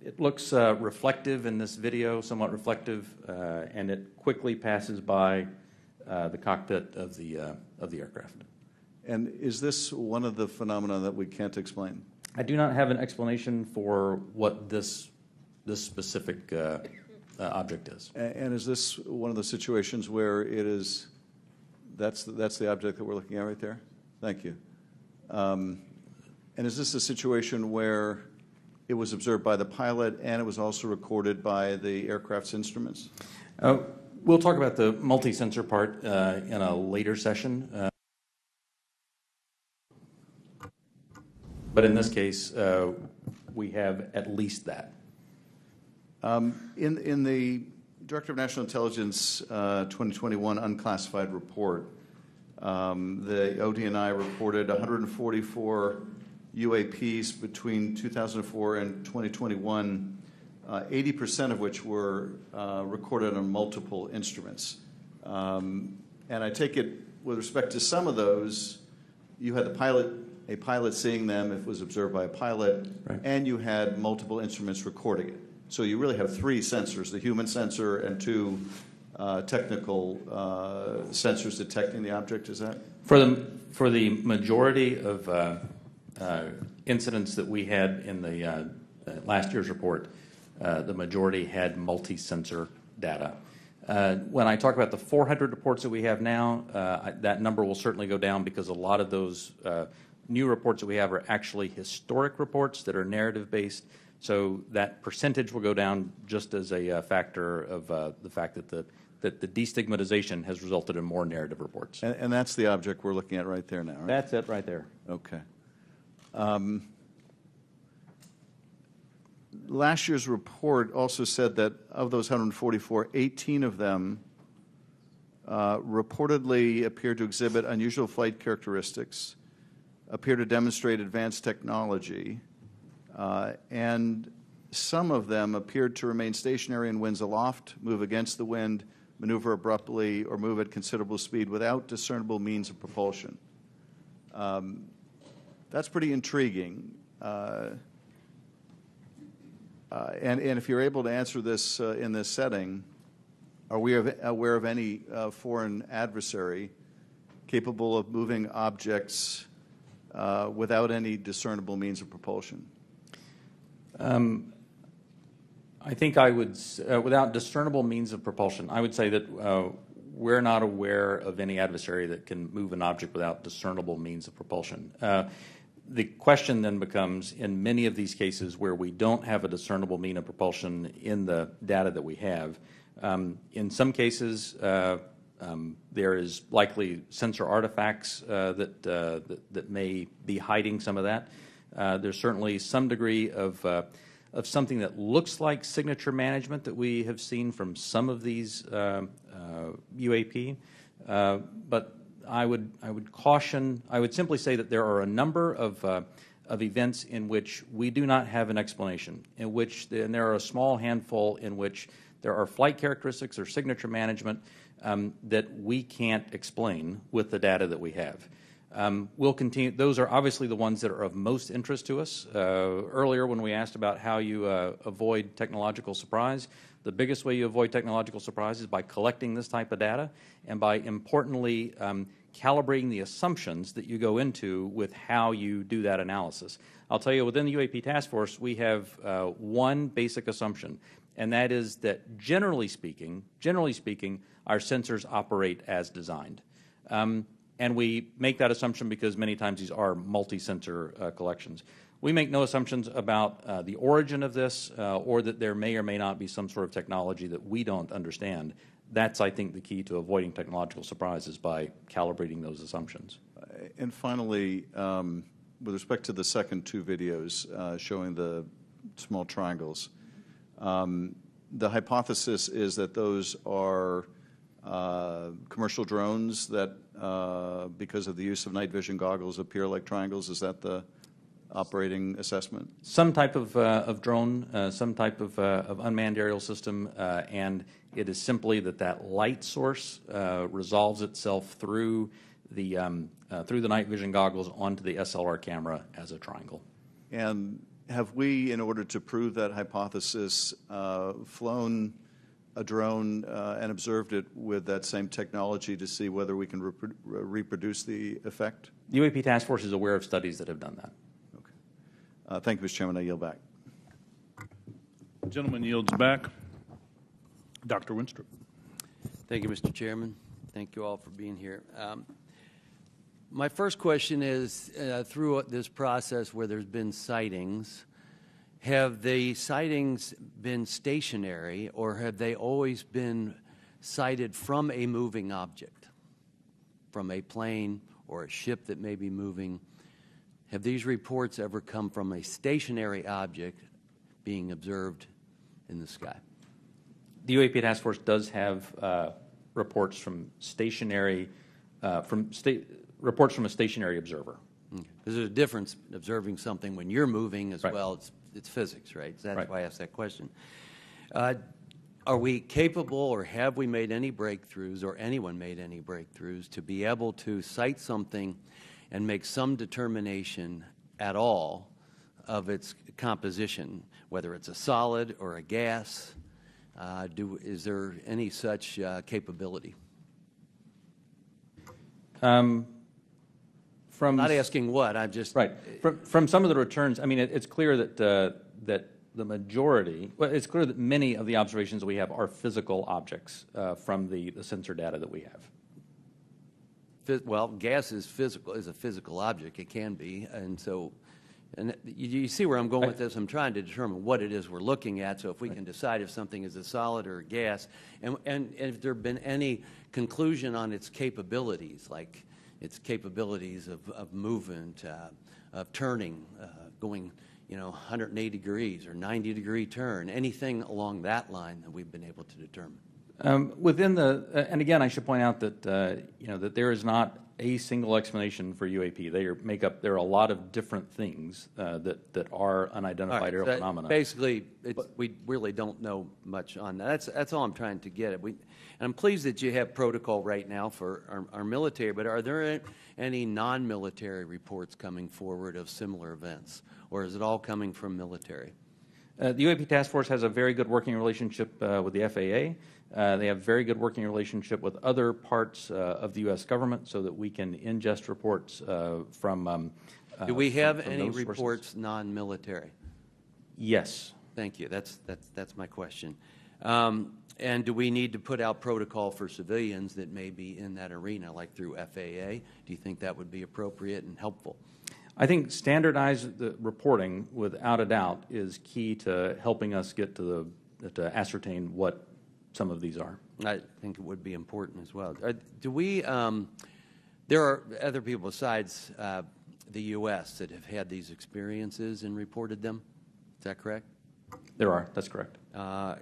[SPEAKER 5] it looks reflective in this video, somewhat reflective, and it quickly passes by the cockpit of the aircraft.
[SPEAKER 3] And is this one of the phenomena that we can't explain?
[SPEAKER 5] I do not have an explanation for what this specific object is.
[SPEAKER 3] And is this one of the situations where it is? That's the object that we're looking at right there. Thank you. And is this a situation where it was observed by the pilot and it was also recorded by the aircraft's instruments?
[SPEAKER 5] We'll talk about the multi-sensor part in a later session. But in this case, we have at least that.
[SPEAKER 3] In the Director of National Intelligence 2021 unclassified report, the ODNI reported 144 UAPs between 2004 and 2021, 80% of which were recorded on multiple instruments. And I take it, with respect to some of those, you had a pilot seeing them if it was observed by a pilot,
[SPEAKER 5] right,
[SPEAKER 3] and you had multiple instruments recording it. So you really have three sensors, the human sensor and two technical sensors detecting the object, is that?
[SPEAKER 5] For the majority of incidents that we had in the last year's report, the majority had multi-sensor data. When I talk about the 400 reports that we have now, that number will certainly go down because a lot of those new reports that we have are actually historic reports that are narrative-based. So that percentage will go down just as a factor of the fact that the destigmatization has resulted in more narrative reports.
[SPEAKER 3] And that's the object we're looking at right there now, right?
[SPEAKER 5] That's it right there.
[SPEAKER 3] Okay. Last year's report also said that of those 144, 18 of them reportedly appear to exhibit unusual flight characteristics, appear to demonstrate advanced technology, and some of them appeared to remain stationary in winds aloft, move against the wind, maneuver abruptly, or move at considerable speed without discernible means of propulsion. That's pretty intriguing. And if you're able to answer this in this setting, are we aware of any foreign adversary capable of moving objects without any discernible means of propulsion?
[SPEAKER 5] I think I would, without discernible means of propulsion, I would say that we're not aware of any adversary that can move an object without discernible means of propulsion. The question then becomes, in many of these cases where we don't have a discernible mean of propulsion in the data that we have, in some cases there is likely sensor artifacts that may be hiding some of that. There's certainly some degree of something that looks like signature management that we have seen from some of these UAP, but I would caution. I would simply say that there are a number of events in which we do not have an explanation. And there are a small handful in which there are flight characteristics or signature management that we can't explain with the data that we have. We'll continue. Those are obviously the ones that are of most interest to us. Earlier, when we asked about how you avoid technological surprise, the biggest way you avoid technological surprise is by collecting this type of data and by, importantly, calibrating the assumptions that you go into with how you do that analysis. I'll tell you, within the UAP Task Force, we have one basic assumption, and that is that generally speaking, our sensors operate as designed. And we make that assumption because many times these are multi-sensor collections. We make no assumptions about the origin of this or that there may or may not be some sort of technology that we don't understand. That's, I think, the key to avoiding technological surprises, by calibrating those assumptions.
[SPEAKER 3] And finally, with respect to the second two videos showing the small triangles, the hypothesis is that those are commercial drones that, because of the use of night vision goggles, appear like triangles. Is that the operating assessment?
[SPEAKER 5] Some type of drone, some type of unmanned aerial system, and it is simply that light source resolves itself through the night vision goggles onto the SLR camera as a triangle.
[SPEAKER 3] And have we, in order to prove that hypothesis, flown a drone and observed it with that same technology to see whether we can reproduce the effect?
[SPEAKER 5] The UAP Task Force is aware of studies that have done that.
[SPEAKER 3] Okay. Thank you, Mr. Chairman. I yield back.
[SPEAKER 1] The gentleman yields back. Dr. Winstrup.
[SPEAKER 6] Thank you, Mr. Chairman. Thank you all for being here. My first question is, through this process where there's been sightings, have the sightings been stationary, or have they always been sighted from a moving object, from a plane or a ship that may be moving? Have these reports ever come from a stationary object being observed in the sky?
[SPEAKER 5] The UAP Task Force does have reports from stationary, reports from a stationary observer.
[SPEAKER 6] Okay. There's a difference observing something when you're moving as well. It's physics, right? So that's why I asked that question. Are we capable, or have we made any breakthroughs, or anyone made any breakthroughs, to be able to sight something and make some determination at all of its composition, whether it's a solid or a gas, Is there any such capability?
[SPEAKER 5] From
[SPEAKER 6] not asking what, I'm just
[SPEAKER 5] right from some of the returns. I mean, it's clear that that the majority. Well, it's clear that many of the observations we have are physical objects from the sensor data that we have.
[SPEAKER 6] Well, gas is physical, is a physical object. It can be, and so. And you see where I'm going with this. I'm trying to determine what it is we're looking at, so if we can decide if something is a solid or a gas, and if there have been any conclusion on its capabilities, like its capabilities of movement, of turning, going 180 degrees or 90-degree turn, anything along that line that we've been able to determine.
[SPEAKER 5] Within the, and again, I should point out that that there is not a single explanation for UAP. There are a lot of different things that are unidentified aerial phenomena.
[SPEAKER 6] Basically, we really don't know much on that. That's all I'm trying to get at. And I'm pleased that you have protocol right now for our military. But are there any non-military reports coming forward of similar events, or is it all coming from military?
[SPEAKER 5] The UAP Task Force has a very good working relationship with the FAA. They have a very good working relationship with other parts of the U.S. government so that we can ingest reports from
[SPEAKER 6] Do we have
[SPEAKER 5] from
[SPEAKER 6] any
[SPEAKER 5] those sources.
[SPEAKER 6] reports non-military?
[SPEAKER 5] Yes.
[SPEAKER 6] Thank you. That's my question. And do we need to put out protocol for civilians that may be in that arena, like through FAA? Do you think that would be appropriate and helpful?
[SPEAKER 5] I think standardized reporting, without a doubt, is key to helping us get to ascertain what some of these are.
[SPEAKER 6] I think it would be important as well. There are other people besides the U.S. that have had these experiences and reported them. Is that correct?
[SPEAKER 5] There are. That's correct.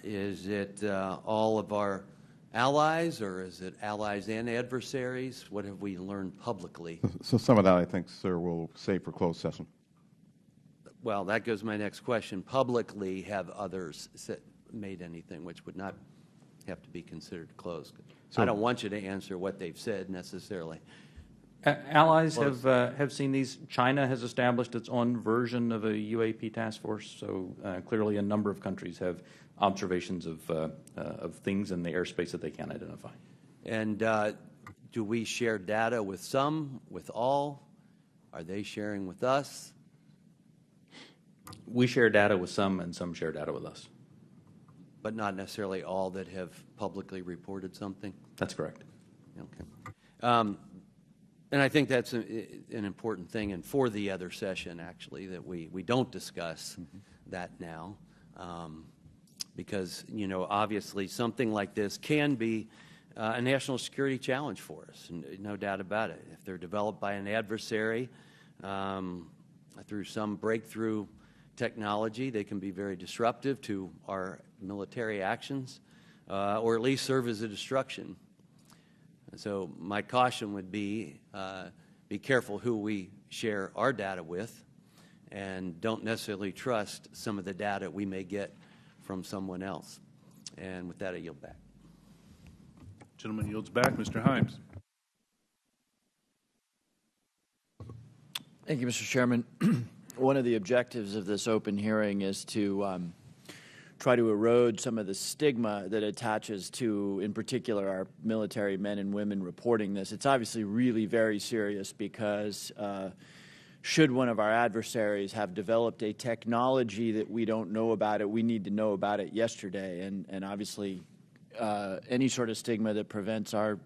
[SPEAKER 6] Is it all of our allies, or is it allies and adversaries? What have we learned publicly?
[SPEAKER 4] So some of that, I think, sir, we'll save for closed session.
[SPEAKER 6] Well, that goes to my next question. Publicly, have others made anything which would not have to be considered closed? I don't want you to answer what they've said necessarily.
[SPEAKER 5] Allies have seen these. China has established its own version of a UAP task force, so clearly a number of countries have observations of things in the airspace that they can't identify.
[SPEAKER 6] And do we share data with some, with all? Are they sharing with us?
[SPEAKER 5] We share data with some, and some share data with us.
[SPEAKER 6] But not necessarily all that have publicly reported something?
[SPEAKER 5] That's correct.
[SPEAKER 6] Okay. And I think that's an important thing, and for the other session, actually, that we don't discuss that now, because, obviously something like this can be a national security challenge for us, no doubt about it. If they're developed by an adversary through some breakthrough technology, they can be very disruptive to our military actions, or at least serve as a distraction. So my caution would be careful who we share our data with, and don't necessarily trust some of the data we may get from someone else. And with that, I yield back.
[SPEAKER 1] Gentleman yields back. Mr. Himes.
[SPEAKER 7] Thank you, Mr. Chairman. One of the objectives of this open hearing is to try to erode some of the stigma that attaches to, in particular, our military men and women reporting this. It's obviously really very serious because should one of our adversaries have developed a technology that we don't know about it, we need to know about it yesterday. And obviously, any sort of stigma that prevents our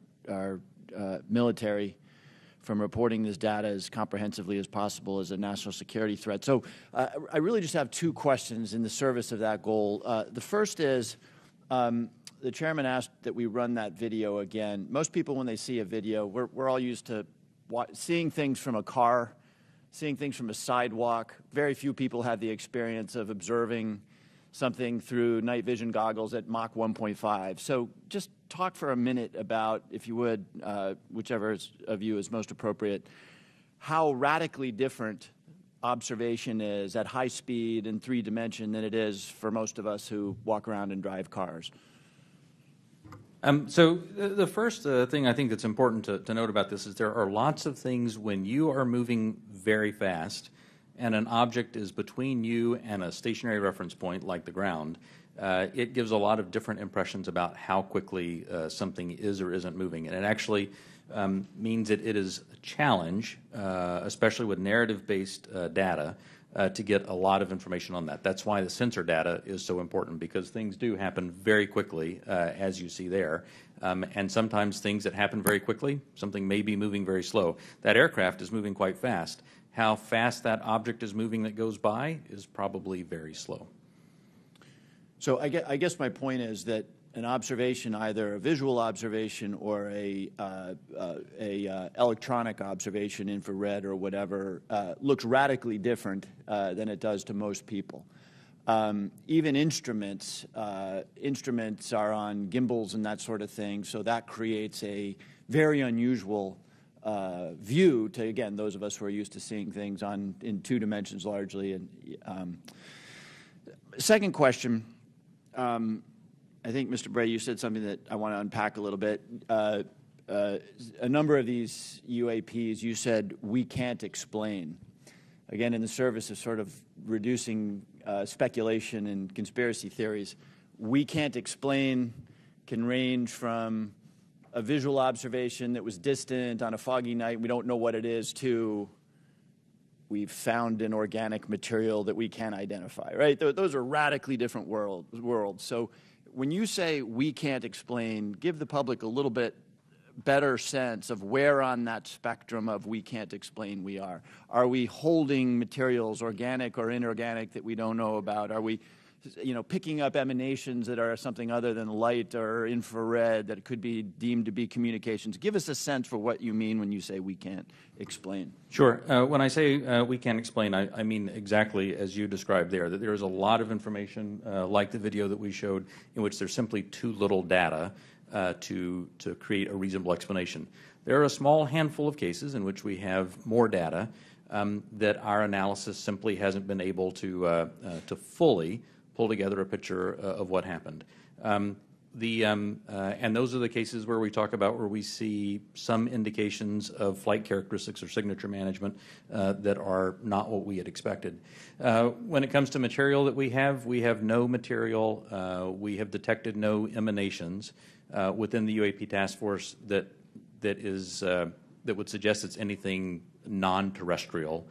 [SPEAKER 7] military from reporting this data as comprehensively as possible is a national security threat. So I really just have two questions in the service of that goal. The first is, the chairman asked that we run that video again. Most people, when they see a video, we're all used to seeing things from a car, seeing things from a sidewalk. Very few people have the experience of observing something through night vision goggles at Mach 1.5. So just talk for a minute about, if you would, whichever of you is most appropriate, how radically different observation is at high speed and 3 dimension than it is for most of us who walk around and drive cars.
[SPEAKER 5] So the first thing I think that's important to note about this is there are lots of things when you are moving very fast and an object is between you and a stationary reference point like the ground, it gives a lot of different impressions about how quickly something is or isn't moving. And it actually means that it is a challenge, especially with narrative-based data, to get a lot of information on that. That's why the sensor data is so important, because things do happen very quickly, as you see there. And sometimes things that happen very quickly, something may be moving very slow. That aircraft is moving quite fast. How fast that object is moving that goes by is probably very slow.
[SPEAKER 7] So I guess my point is that an observation, either a visual observation or a electronic observation, infrared or whatever, looks radically different than it does to most people. Even instruments are on gimbals and that sort of thing, so that creates a very unusual view to, again, those of us who are used to seeing things in 2 dimensions largely. And second question. I think, Mr. Bray, you said something that I want to unpack a little bit. A number of these UAPs, you said, we can't explain. Again, in the service of sort of reducing speculation and conspiracy theories, we can't explain can range from a visual observation that was distant on a foggy night, we don't know what it is, to we've found an organic material that we can't identify, right? Those are radically different worlds. So when you say we can't explain, give the public a little bit better sense of where on that spectrum of we can't explain we are. Are we holding materials, organic or inorganic, that we don't know about? Are we, picking up emanations that are something other than light or infrared that could be deemed to be communications? Give us a sense for what you mean when you say we can't explain.
[SPEAKER 5] Sure. When I say we can't explain, I mean exactly as you described there, that there is a lot of information, like the video that we showed, in which there's simply too little data to create a reasonable explanation. There are a small handful of cases in which we have more data that our analysis simply hasn't been able to fully pull together a picture of what happened. And those are the cases where we talk about where we see some indications of flight characteristics or signature management that are not what we had expected. When it comes to material that we have no material. We have detected no emanations within the UAP task force that would suggest it's anything non-terrestrial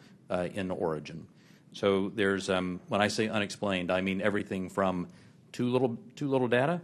[SPEAKER 5] in origin. So there's when I say unexplained, I mean everything from too little data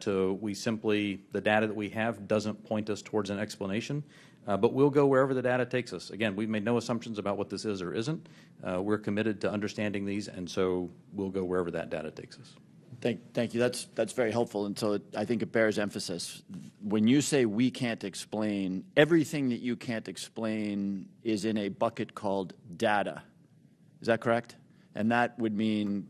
[SPEAKER 5] to the data that we have doesn't point us towards an explanation, but we'll go wherever the data takes us. Again, we've made no assumptions about what this is or isn't. We're committed to understanding these, and so we'll go wherever that data takes us.
[SPEAKER 7] Thank you. That's very helpful, and so I think it bears emphasis. When you say we can't explain, everything that you can't explain is in a bucket called data. Is that correct? And that would mean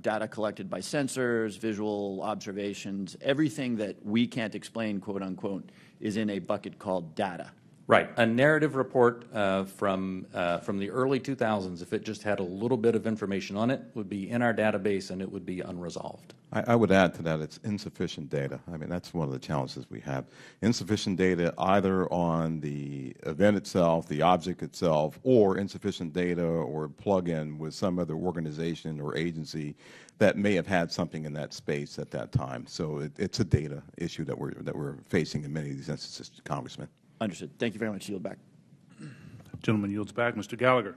[SPEAKER 7] data collected by sensors, visual observations, everything that we can't explain, quote unquote, is in a bucket called data.
[SPEAKER 5] Right. A narrative report from the early 2000s, if it just had a little bit of information on it, would be in our database and it would be unresolved.
[SPEAKER 4] I would add to that it's insufficient data. I mean, that's one of the challenges we have. Insufficient data either on the event itself, the object itself, or insufficient data or plug-in with some other organization or agency that may have had something in that space at that time. So it's a data issue that we're facing in many of these instances, Congressman.
[SPEAKER 7] Understood. Thank you very much. Yield back.
[SPEAKER 1] Gentleman yields back. Mr. Gallagher.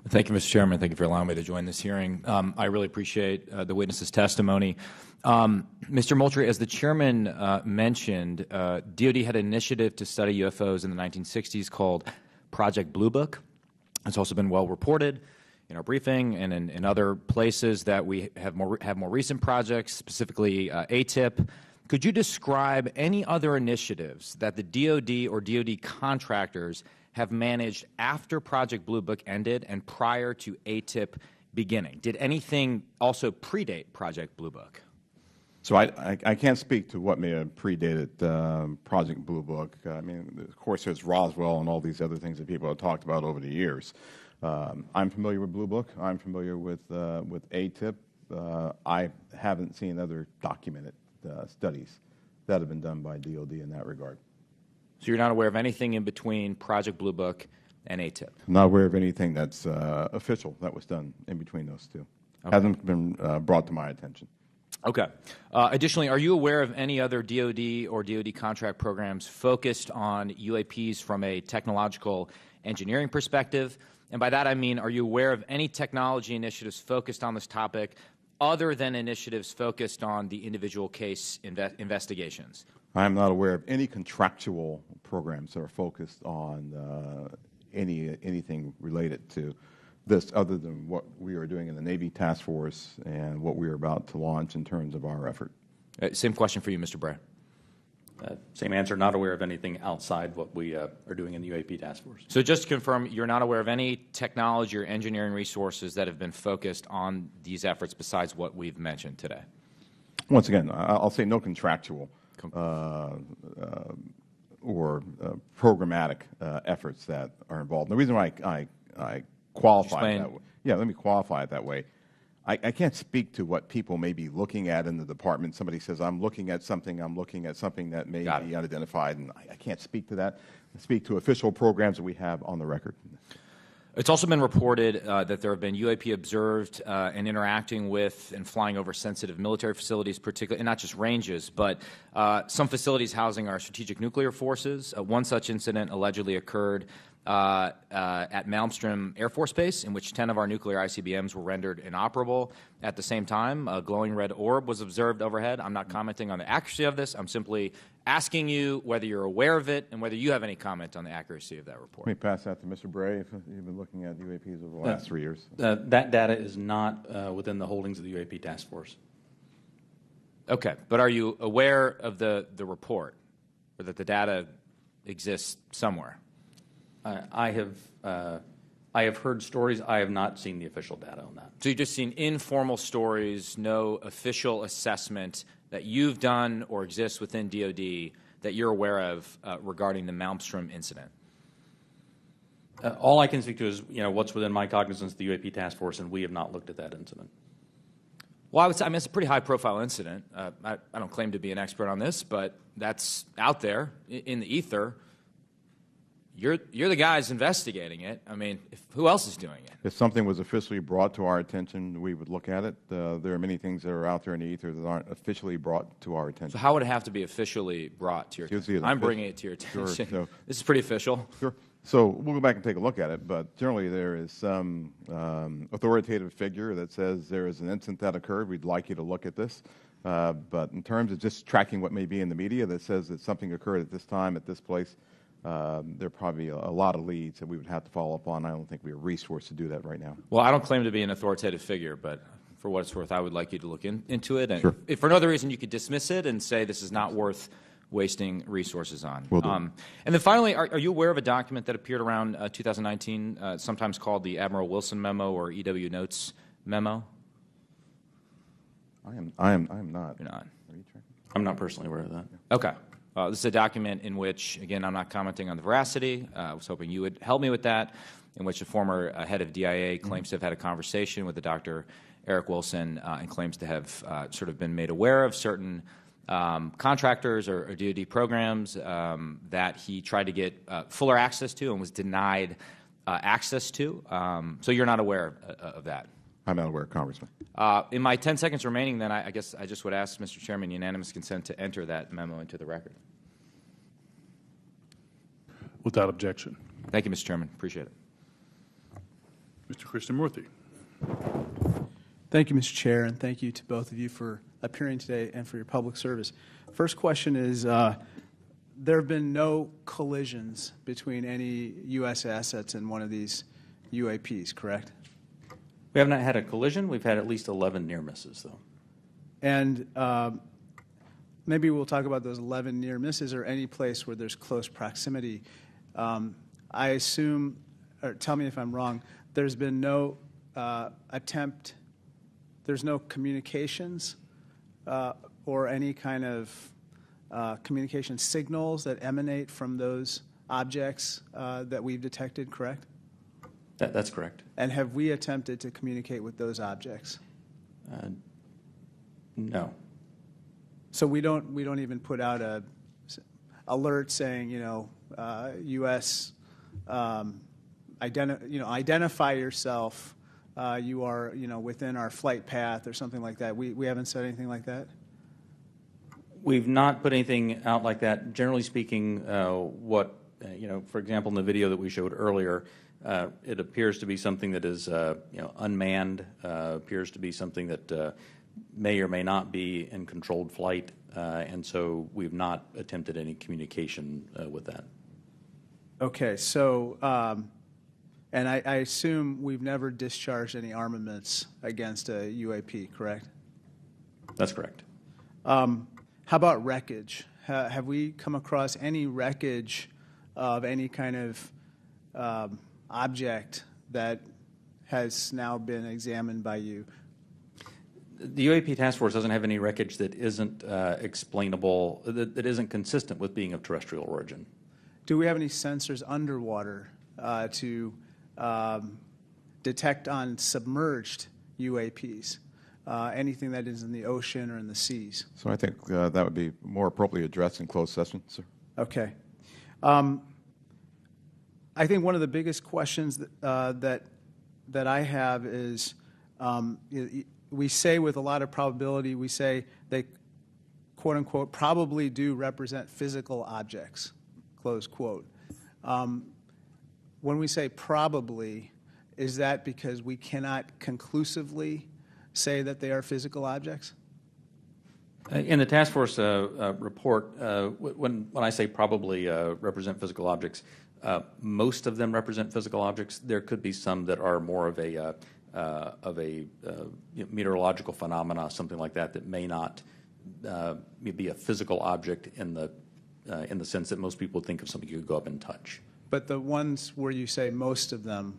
[SPEAKER 8] Thank you, Mr. Chairman. Thank you for allowing me to join this hearing. I really appreciate the witness's testimony. Mr. Moultrie, as the chairman mentioned, DoD had an initiative to study UFOs in the 1960s called Project Blue Book. It's also been well reported in our briefing and in other places that we have more recent projects, specifically ATIP. Could you describe any other initiatives that the DoD or DoD contractors have managed after Project Blue Book ended and prior to ATIP beginning? Did anything also predate Project Blue Book?
[SPEAKER 4] So I can't speak to what may have predated Project Blue Book. I mean, of course, there's Roswell and all these other things that people have talked about over the years. I'm familiar with Blue Book. I'm familiar with ATIP. I haven't seen other documented studies that have been done by DoD in that regard.
[SPEAKER 8] So you're not aware of anything in between Project Blue Book and ATIP?
[SPEAKER 4] I'm not aware of anything that's official that was done in between those two. Hasn't been brought to my attention.
[SPEAKER 8] Okay. Additionally, are you aware of any other DoD or DoD contract programs focused on UAPs from a technological engineering perspective? And by that I mean, are you aware of any technology initiatives focused on this topic other than initiatives focused on the individual case investigations?
[SPEAKER 4] I am not aware of any contractual programs that are focused on anything related to this other than what we are doing in the Navy Task Force and what we are about to launch in terms of our effort.
[SPEAKER 8] Same question for you, Mr. Bray.
[SPEAKER 5] Same answer, not aware of anything outside what we are doing in the UAP Task Force.
[SPEAKER 8] So just to confirm, you're not aware of any technology or engineering resources that have been focused on these efforts besides what we've mentioned today?
[SPEAKER 4] Once again, I'll say no contractual or programmatic efforts that are involved. The reason why I qualify it that way. Yeah, let me qualify it that way. I can't speak to what people may be looking at in the department. Somebody says, I'm looking at something that may be unidentified, and I can't speak to that. I speak to official programs that we have on the record.
[SPEAKER 8] It's also been reported that there have been UAP observed and interacting with and flying over sensitive military facilities, particularly, and not just ranges, but some facilities housing our strategic nuclear forces. One such incident allegedly occurred at Malmstrom Air Force Base, in which 10 of our nuclear ICBMs were rendered inoperable. At the same time, a glowing red orb was observed overhead. I'm not commenting on the accuracy of this. I'm simply asking you whether you're aware of it and whether you have any comment on the accuracy of that report.
[SPEAKER 4] Let me pass that to Mr. Bray, if you've been looking at UAPs over the last 3 years.
[SPEAKER 5] That data is not within the holdings of the UAP Task Force.
[SPEAKER 8] Okay, but are you aware of the report, or that the data exists somewhere?
[SPEAKER 5] I have heard stories. I have not seen the official data on that.
[SPEAKER 8] So you've just seen informal stories, no official assessment that you've done or exists within DoD that you're aware of regarding the Malmstrom incident?
[SPEAKER 5] All I can speak to is what's within my cognizance of the UAP Task Force, and we have not looked at that incident.
[SPEAKER 8] Well, I would say, it's a pretty high-profile incident. I don't claim to be an expert on this, but that's out there in the ether. You're the guys investigating it. I mean, who else is doing it?
[SPEAKER 4] If something was officially brought to our attention, we would look at it. There are many things that are out there in the ether that aren't officially brought to our attention.
[SPEAKER 8] So how would it have to be officially brought to your attention? I'm bringing it to your attention.
[SPEAKER 4] Sure,
[SPEAKER 8] this is pretty official.
[SPEAKER 4] Sure. So we'll go back and take a look at it, but generally there is some authoritative figure that says there is an incident that occurred. We'd like you to look at this. But in terms of just tracking what may be in the media that says that something occurred at this time, at this place, there are probably a lot of leads that we would have to follow up on. I don't think we have resource to do that right now.
[SPEAKER 8] Well, I don't claim to be an authoritative figure, but for what it's worth, I would like you to look into it. And
[SPEAKER 4] sure.
[SPEAKER 8] If for no other reason, you could dismiss it and say this is not worth wasting resources on.
[SPEAKER 4] Will do.
[SPEAKER 8] And then finally, are you aware of a document that appeared around 2019, sometimes called the Admiral Wilson Memo or EW Notes Memo?
[SPEAKER 4] I am not.
[SPEAKER 8] You're not.
[SPEAKER 4] Are you tracking?
[SPEAKER 5] I'm not personally aware of that.
[SPEAKER 8] Okay. This is a document in which, again, I'm not commenting on the veracity. I was hoping you would help me with that, in which a former head of DIA claims to have had a conversation with the Dr. Eric Wilson and claims to have sort of been made aware of certain contractors or DoD programs that he tried to get fuller access to and was denied access to. So you're not aware of that?
[SPEAKER 4] I'm not aware, Congressman.
[SPEAKER 8] In my 10 seconds remaining, then, I guess I just would ask, Mr. Chairman, unanimous consent to enter that memo into the record.
[SPEAKER 1] Without objection.
[SPEAKER 8] Thank you, Mr. Chairman. Appreciate it.
[SPEAKER 1] Mr. Krishnamurthy.
[SPEAKER 9] Thank you, Mr. Chair, and thank you to both of you for appearing today and for your public service. First question is, there have been no collisions between any U.S. assets and one of these UAPs, correct?
[SPEAKER 5] We have not had a collision. We've had at least 11 near misses, though.
[SPEAKER 9] And maybe we'll talk about those 11 near misses or any place where there's close proximity. I assume, or tell me if I'm wrong, there's been no attempt, there's no communications or any kind of communication signals that emanate from those objects that we've detected, correct?
[SPEAKER 5] That's correct.
[SPEAKER 9] And have we attempted to communicate with those objects?
[SPEAKER 5] No.
[SPEAKER 9] So we don't even put out a alert saying, U.S. Identify yourself. you are, within our flight path or something like that. We haven't said anything like that?
[SPEAKER 5] We've not put anything out like that. Generally speaking, for example, in the video that we showed earlier, it appears to be something that is, unmanned, appears to be something that may or may not be in controlled flight, and so we've not attempted any communication with that.
[SPEAKER 9] Okay, so, and I assume we've never discharged any armaments against a UAP, correct?
[SPEAKER 5] That's correct.
[SPEAKER 9] How about wreckage? Have we come across any wreckage of any kind of object that has now been examined by you?
[SPEAKER 5] The UAP Task Force doesn't have any wreckage that isn't explainable, that isn't consistent with being of terrestrial origin.
[SPEAKER 9] Do we have any sensors underwater to detect on submerged UAPs? Anything that is in the ocean or in the seas?
[SPEAKER 4] So I think that would be more appropriately addressed in closed session, sir.
[SPEAKER 9] Okay. I think one of the biggest questions that I have is, we say with a lot of probability, we say they, quote unquote, probably do represent physical objects, close quote. When we say probably, is that because we cannot conclusively say that they are physical objects?
[SPEAKER 5] In the task force report, when I say probably represent physical objects, most of them represent physical objects. There could be some that are more of a meteorological phenomena, something like that, that may not be a physical object in the sense that most people think of something you could go up and touch.
[SPEAKER 9] But the ones where you say most of them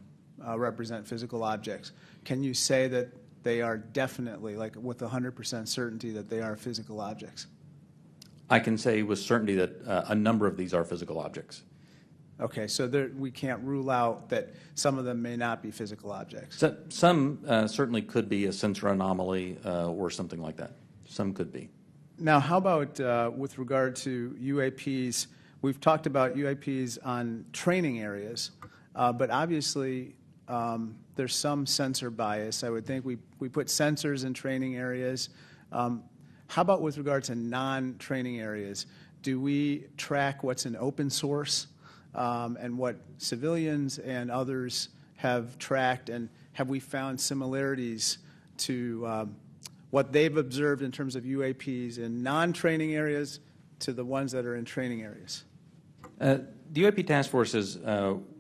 [SPEAKER 9] represent physical objects, can you say that they are definitely, like with 100% certainty, that they are physical objects?
[SPEAKER 5] I can say with certainty that a number of these are physical objects.
[SPEAKER 9] Okay, so we can't rule out that some of them may not be physical objects.
[SPEAKER 5] So, some certainly could be a sensor anomaly or something like that. Some could be.
[SPEAKER 9] Now, how about with regard to UAPs? We've talked about UAPs on training areas, but obviously there's some sensor bias. I would think we put sensors in training areas. How about with regard to non-training areas? Do we track what's in open source and what civilians and others have tracked, and have we found similarities to what they've observed in terms of UAPs in non-training areas to the ones that are in training areas?
[SPEAKER 5] The UAP Task Force has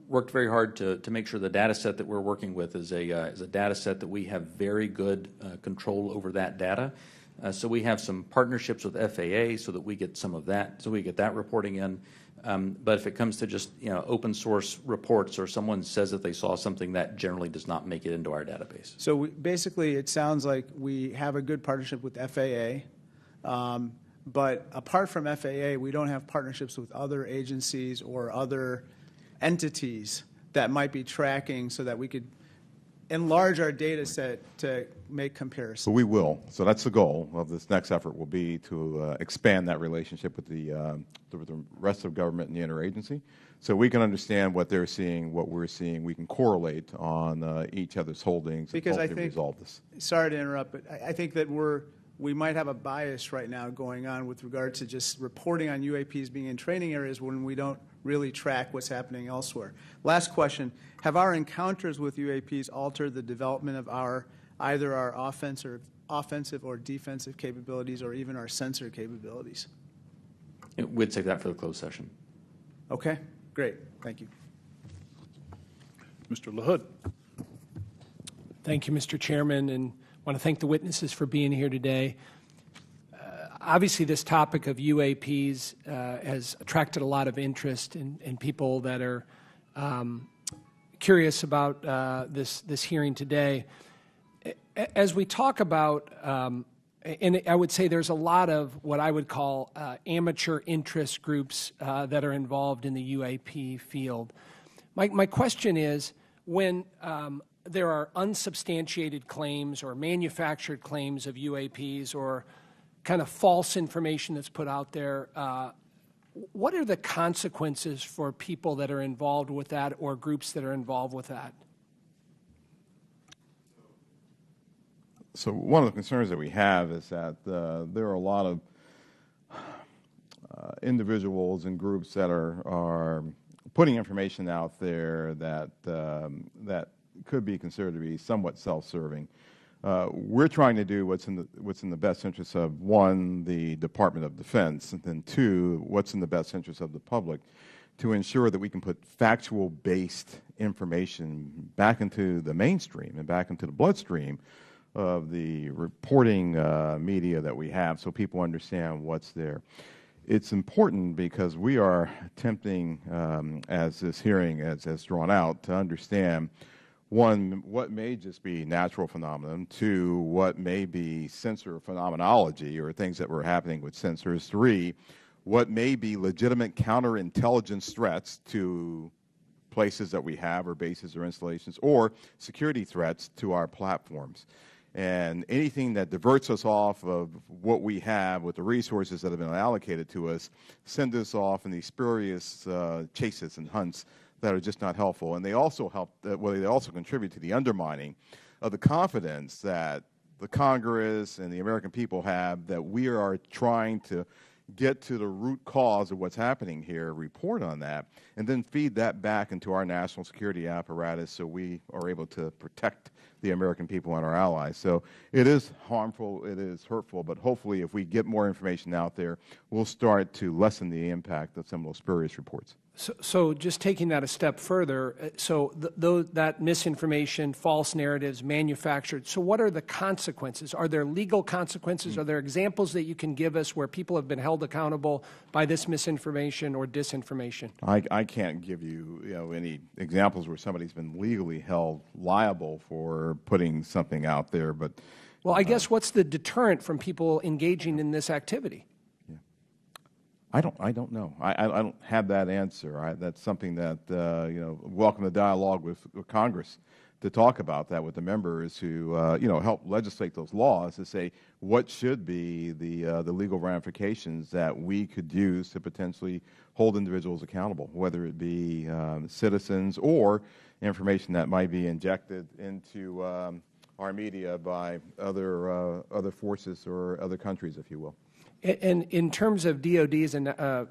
[SPEAKER 5] worked very hard to make sure the data set that we're working with is a data set that we have very good control over that data. So we have some partnerships with FAA so that we get some of that, so we get that reporting in. But if it comes to just open source reports or someone says that they saw something, that generally does not make it into our database.
[SPEAKER 9] So basically it sounds like we have a good partnership with FAA, but apart from FAA, we don't have partnerships with other agencies or other entities that might be tracking so that we could enlarge our data set to make comparisons.
[SPEAKER 4] So we will. So that's the goal of this next effort, will be to expand that relationship with the rest of government and the interagency, so we can understand what they're seeing, what we're seeing. We can correlate on each other's holdings
[SPEAKER 9] because
[SPEAKER 4] and hopefully resolve this.
[SPEAKER 9] Sorry to interrupt, but I think that we might have a bias right now going on with regard to just reporting on UAPs being in training areas when we don't really track what's happening elsewhere. Last question. Have our encounters with UAPs altered the development of either our offensive or defensive capabilities or even our sensor capabilities?
[SPEAKER 5] We'd save that for the closed session.
[SPEAKER 9] Okay, great. Thank you.
[SPEAKER 1] Mr. LaHood.
[SPEAKER 10] Thank you, Mr. Chairman, and I want to thank the witnesses for being here today. Obviously, this topic of UAPs has attracted a lot of interest in people that are curious about this hearing today. As we talk about, and I would say there's a lot of what I would call amateur interest groups that are involved in the UAP field. My question is, when there are unsubstantiated claims or manufactured claims of UAPs or kind of false information that's put out there, what are the consequences for people that are involved with that or groups that are involved with that?
[SPEAKER 4] So one of the concerns that we have is that there are a lot of individuals and groups that are putting information out there that that could be considered to be somewhat self-serving. We're trying to do what's in the best interest of, one, the Department of Defense, and then two, what's in the best interest of the public, to ensure that we can put factual-based information back into the mainstream and back into the bloodstream of the reporting media that we have, so people understand what's there. It's important because we are attempting, as this hearing has drawn out, to understand, one, what may just be natural phenomenon, two, what may be sensor phenomenology or things that were happening with sensors, three, what may be legitimate counterintelligence threats to places that we have or bases or installations, or security threats to our platforms. And anything that diverts us off of what we have with the resources that have been allocated to us, send us off in these spurious chases and hunts that are just not helpful. And they also help, they also contribute to the undermining of the confidence that the Congress and the American people have that we are trying to get to the root cause of what's happening here, report on that, and then feed that back into our national security apparatus so we are able to protect the American people and our allies. So it is harmful, it is hurtful, but hopefully if we get more information out there, we'll start to lessen the impact of some of those spurious reports.
[SPEAKER 10] So just taking that a step further, so that misinformation, false narratives, manufactured, so what are the consequences? Are there legal consequences? Are there examples that you can give us where people have been held accountable by this misinformation or disinformation?
[SPEAKER 4] I can't give you, any examples where somebody's been legally held liable for putting something out there, but...
[SPEAKER 10] Well, I guess what's the deterrent from people engaging in this activity?
[SPEAKER 4] I don't know. I don't have that answer. That's something that welcome the dialogue with Congress to talk about that with the members who help legislate those laws to say what should be the legal ramifications that we could use to potentially hold individuals accountable, whether it be citizens or information that might be injected into our media by other forces or other countries, if you will.
[SPEAKER 10] And in terms of DOD's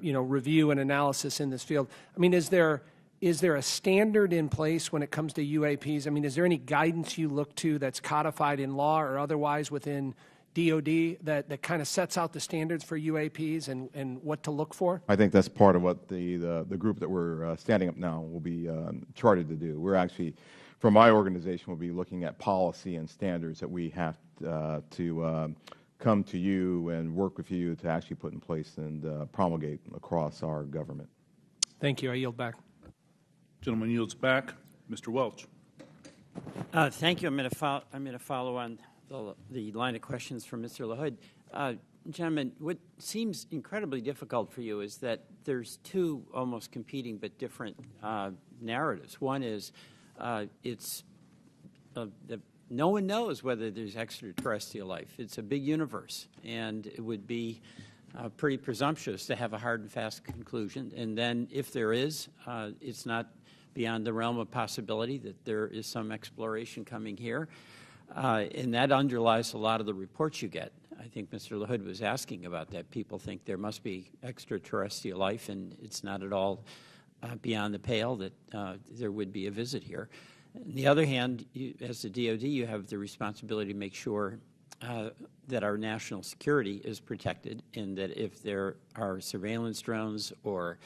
[SPEAKER 10] review and analysis in this field, I mean, is there a standard in place when it comes to UAPs? I mean, is there any guidance you look to that's codified in law or otherwise within DOD that kind of sets out the standards for UAPs and what to look for?
[SPEAKER 4] I think that's part of what the group that we're standing up now will be chartered to do. We're actually, from my organization, we'll be looking at policy and standards that we have to come to you and work with you to actually put in place and promulgate across our government.
[SPEAKER 10] Thank you. I yield back.
[SPEAKER 1] Gentleman yields back. Mr. Welch.
[SPEAKER 11] Thank you. I'm going to follow on the line of questions from Mr. LaHood. Gentlemen, what seems incredibly difficult for you is that there's two almost competing but different narratives. One is no one knows whether there's extraterrestrial life. It's a big universe, and it would be pretty presumptuous to have a hard and fast conclusion. And then if there is, it's not beyond the realm of possibility that there is some exploration coming here. And that underlies a lot of the reports you get. I think Mr. LaHood was asking about that. People think there must be extraterrestrial life, and it's not at all beyond the pale that there would be a visit here. On the other hand, as the DOD, you have the responsibility to make sure that our national security is protected, and that if there are surveillance drones or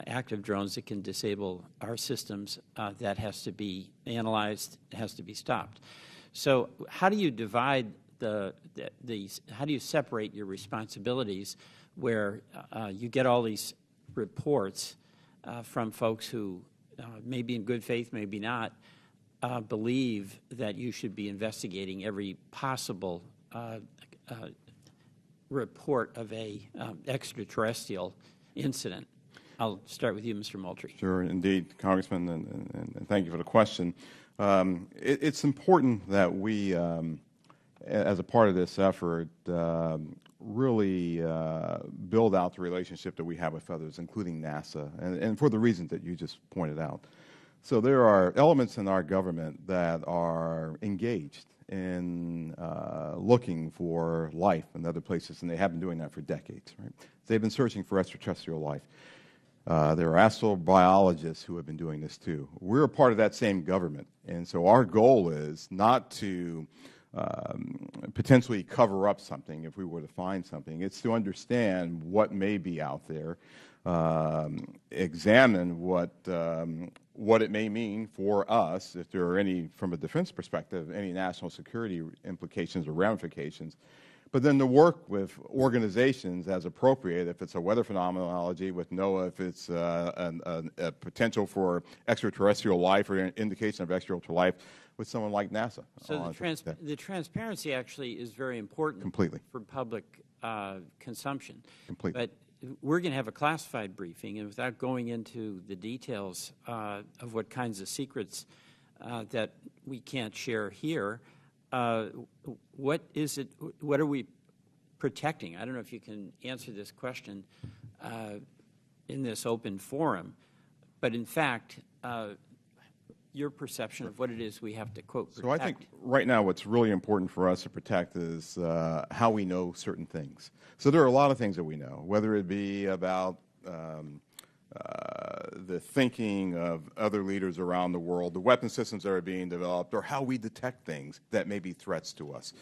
[SPEAKER 11] active drones that can disable our systems, that has to be analyzed, has to be stopped. So how do you divide how do you separate your responsibilities where you get all these reports from folks who maybe in good faith, maybe not, believe that you should be investigating every possible report of a extraterrestrial incident? I'll start with you, Mr. Moultrie.
[SPEAKER 4] Sure, indeed, Congressman, and thank you for the question. It's important that we, as a part of this effort, really build out the relationship that we have with others, including NASA, and for the reasons that you just pointed out. So there are elements in our government that are engaged in looking for life in other places, and they have been doing that for decades. Right? They've been searching for extraterrestrial life. There are astrobiologists who have been doing this too. We're a part of that same government, and so our goal is not to potentially cover up something if we were to find something. It's to understand what may be out there, examine what it may mean for us, if there are any, from a defense perspective, any national security implications or ramifications, but then to work with organizations as appropriate, if it's a weather phenomenology with NOAA, if it's a potential for extraterrestrial life or an indication of extraterrestrial life, with someone like NASA.
[SPEAKER 11] So the transparency actually is very important
[SPEAKER 4] Completely.
[SPEAKER 11] For public consumption.
[SPEAKER 4] Completely.
[SPEAKER 11] But we're going to have a classified briefing, and without going into the details of what kinds of secrets that we can't share here, what is it? What are we protecting? I don't know if you can answer this question in this open forum, but in fact, your perception of what it is we have to, quote, protect.
[SPEAKER 4] So I think right now what's really important for us to protect is how we know certain things. So there are a lot of things that we know, whether it be about the thinking of other leaders around the world, the weapon systems that are being developed, or how we detect things that may be threats to us.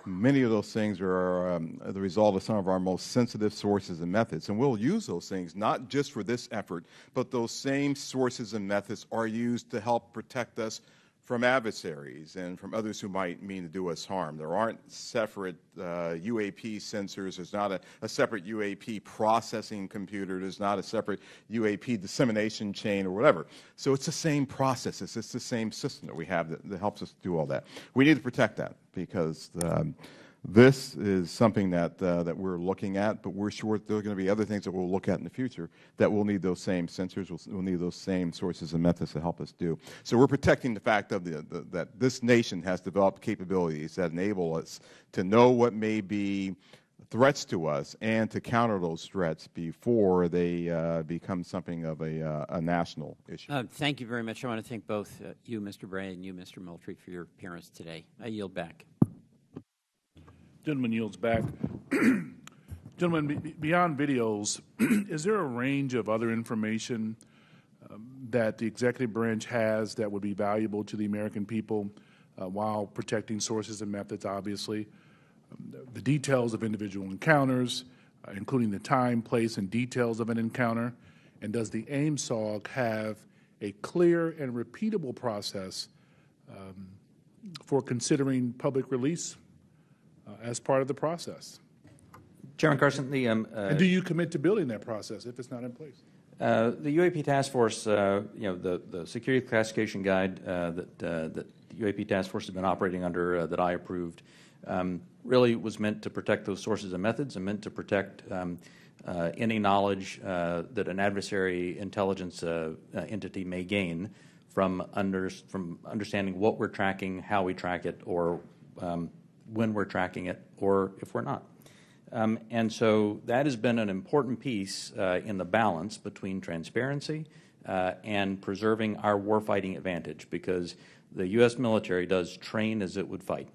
[SPEAKER 4] Many of those things are the result of some of our most sensitive sources and methods, and we'll use those things not just for this effort, but those same sources and methods are used to help protect us from adversaries and from others who might mean to do us harm. There aren't separate UAP sensors. There's not a separate UAP processing computer. There's not a separate UAP dissemination chain or whatever. So it's the same process. It's the same system that we have that helps us do all that. We need to protect that because this is something that we're looking at, but we're sure there are going to be other things that we'll look at in the future that we'll need those same sensors, we'll need those same sources and methods to help us do. So we're protecting the fact of that this nation has developed capabilities that enable us to know what may be threats to us and to counter those threats before they become something of a national issue.
[SPEAKER 11] Thank you very much. I want to thank both you, Mr. Bray, and you, Mr. Moultrie, for your appearance today. I yield back.
[SPEAKER 1] Gentleman yields back. Gentlemen, beyond videos, is there a range of other information that the executive branch has that would be valuable to the American people while protecting sources and methods, obviously? The details of individual encounters, including the time, place, and details of an encounter. And does the AIMSOG have a clear and repeatable process for considering public release as part of the process?
[SPEAKER 5] Chairman Carson,
[SPEAKER 1] and do you commit to building that process if it's not in place?
[SPEAKER 5] The UAP Task Force, the security classification guide that the UAP Task Force has been operating under that I approved really was meant to protect those sources and methods and meant to protect any knowledge that an adversary intelligence entity may gain from understanding what we're tracking, how we track it, or when we're tracking it, or if we're not. And so that has been an important piece in the balance between transparency and preserving our warfighting advantage, because the U.S. military does train as it would fight.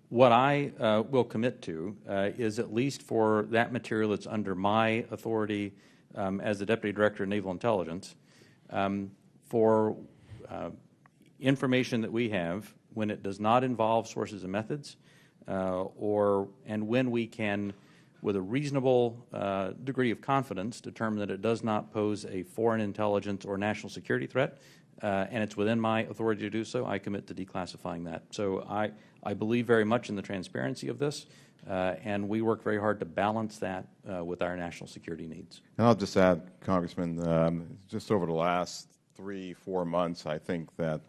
[SPEAKER 5] What I will commit to is, at least for that material that's under my authority as the Deputy Director of Naval Intelligence, for information that we have when it does not involve sources and methods, and when we can, with a reasonable degree of confidence, determine that it does not pose a foreign intelligence or national security threat, and it's within my authority to do so, I commit to declassifying that. So I believe very much in the transparency of this, and we work very hard to balance that with our national security needs.
[SPEAKER 4] And I'll just add, Congressman, just over the last 3-4 months, I think that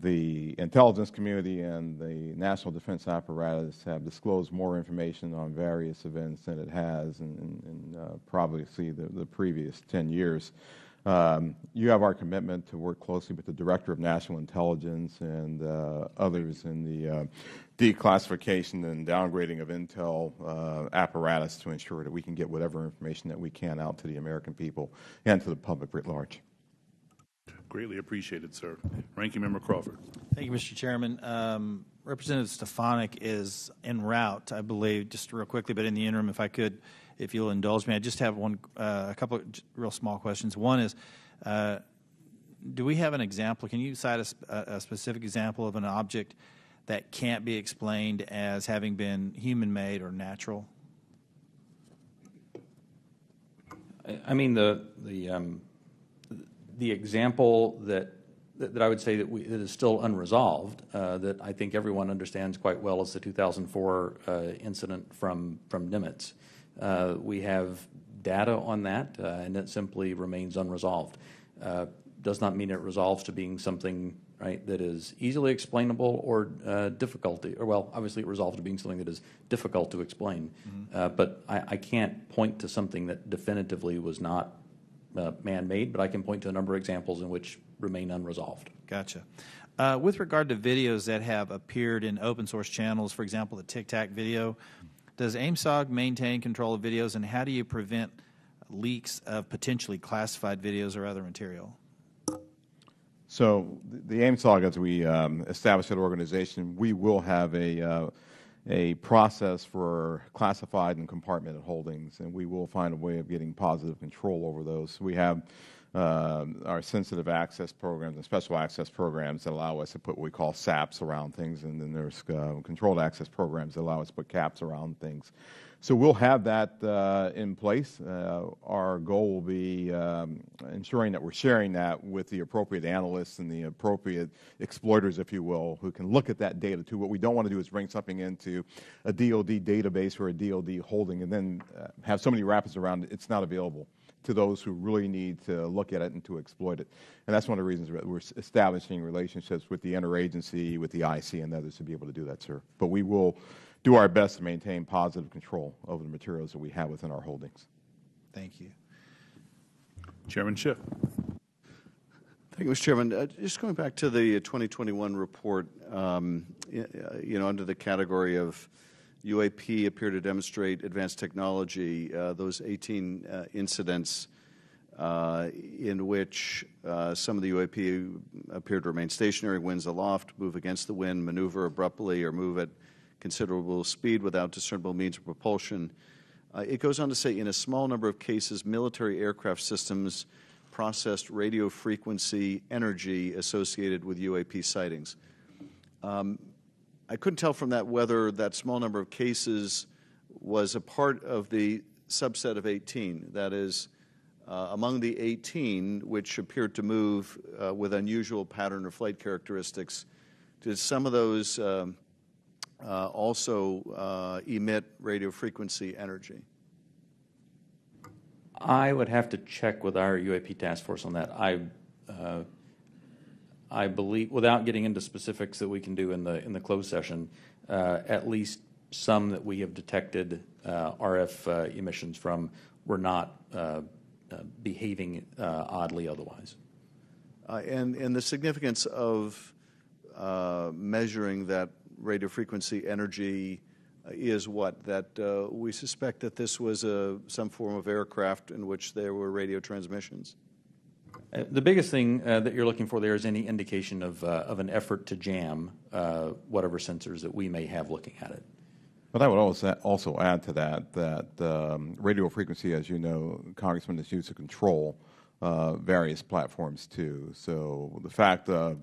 [SPEAKER 4] the intelligence community and the national defense apparatus have disclosed more information on various events than it has in probably the previous 10 years. You have our commitment to work closely with the Director of National Intelligence and others in the declassification and downgrading of intel apparatus to ensure that we can get whatever information that we can out to the American people and to the public writ large.
[SPEAKER 1] Greatly appreciated, sir. Ranking Member Crawford.
[SPEAKER 2] Thank you, Mr. Chairman. Representative Stefanik is en route, I believe, just real quickly, but in the interim, if I could, if you'll indulge me, I just have a couple of real small questions. One is, do we have an example? Can you cite a specific example of an object that can't be explained as having been human-made or natural?
[SPEAKER 5] I mean, the example that I would say that that is still unresolved, that I think everyone understands quite well, is the 2004 incident from Nimitz. We have data on that, and it simply remains unresolved. Does not mean it resolves to being something, right, that is easily explainable or difficult, or well, obviously it resolves to being something that is difficult to explain. But I can't point to something that definitively was not man-made, but I can point to a number of examples in which remain unresolved.
[SPEAKER 2] Gotcha. With regard to videos that have appeared in open source channels, for example, the Tic Tac video, does AIMSOG maintain control of videos, and how do you prevent leaks of potentially classified videos or other material?
[SPEAKER 4] So the AIMSOG, as we establish that organization, we will have a process for classified and compartmented holdings, and we will find a way of getting positive control over those. We have our sensitive access programs and special access programs that allow us to put what we call SAPs around things, and then there's controlled access programs that allow us to put caps around things. So we'll have that in place. Our goal will be ensuring that we're sharing that with the appropriate analysts and the appropriate exploiters, if you will, who can look at that data too. What we don't want to do is bring something into a DOD database or a DOD holding and then have so many wrappers around it, it's not available to those who really need to look at it and to exploit it. And that's one of the reasons that we're establishing relationships with the interagency, with the IC and others to be able to do that, sir. But we will do our best to maintain positive control over the materials that we have within our holdings.
[SPEAKER 2] Thank you.
[SPEAKER 1] Chairman Schiff.
[SPEAKER 3] Thank you, Mr. Chairman. Just going back to the 2021 report, under the category of UAP appear to demonstrate advanced technology, those 18 incidents in which some of the UAP appear to remain stationary, winds aloft, move against the wind, maneuver abruptly, or move at considerable speed without discernible means of propulsion. It goes on to say, in a small number of cases, military aircraft systems processed radio frequency energy associated with UAP sightings. I couldn't tell from that whether that small number of cases was a part of the subset of 18. That is, among the 18 which appeared to move with unusual pattern or flight characteristics, did some of those also emit radio frequency energy?
[SPEAKER 5] I would have to check with our UAP task force on that. I believe, without getting into specifics that we can do in the closed session, at least some that we have detected RF emissions from were not behaving oddly otherwise.
[SPEAKER 3] And the significance of measuring that radio frequency energy is what? That we suspect that this was some form of aircraft in which there were radio transmissions?
[SPEAKER 5] The biggest thing that you're looking for there is any indication of an effort to jam whatever sensors that we may have looking at it.
[SPEAKER 4] But I would also add to that radio frequency, as you know, Congressman, is used to control various platforms too. So the fact of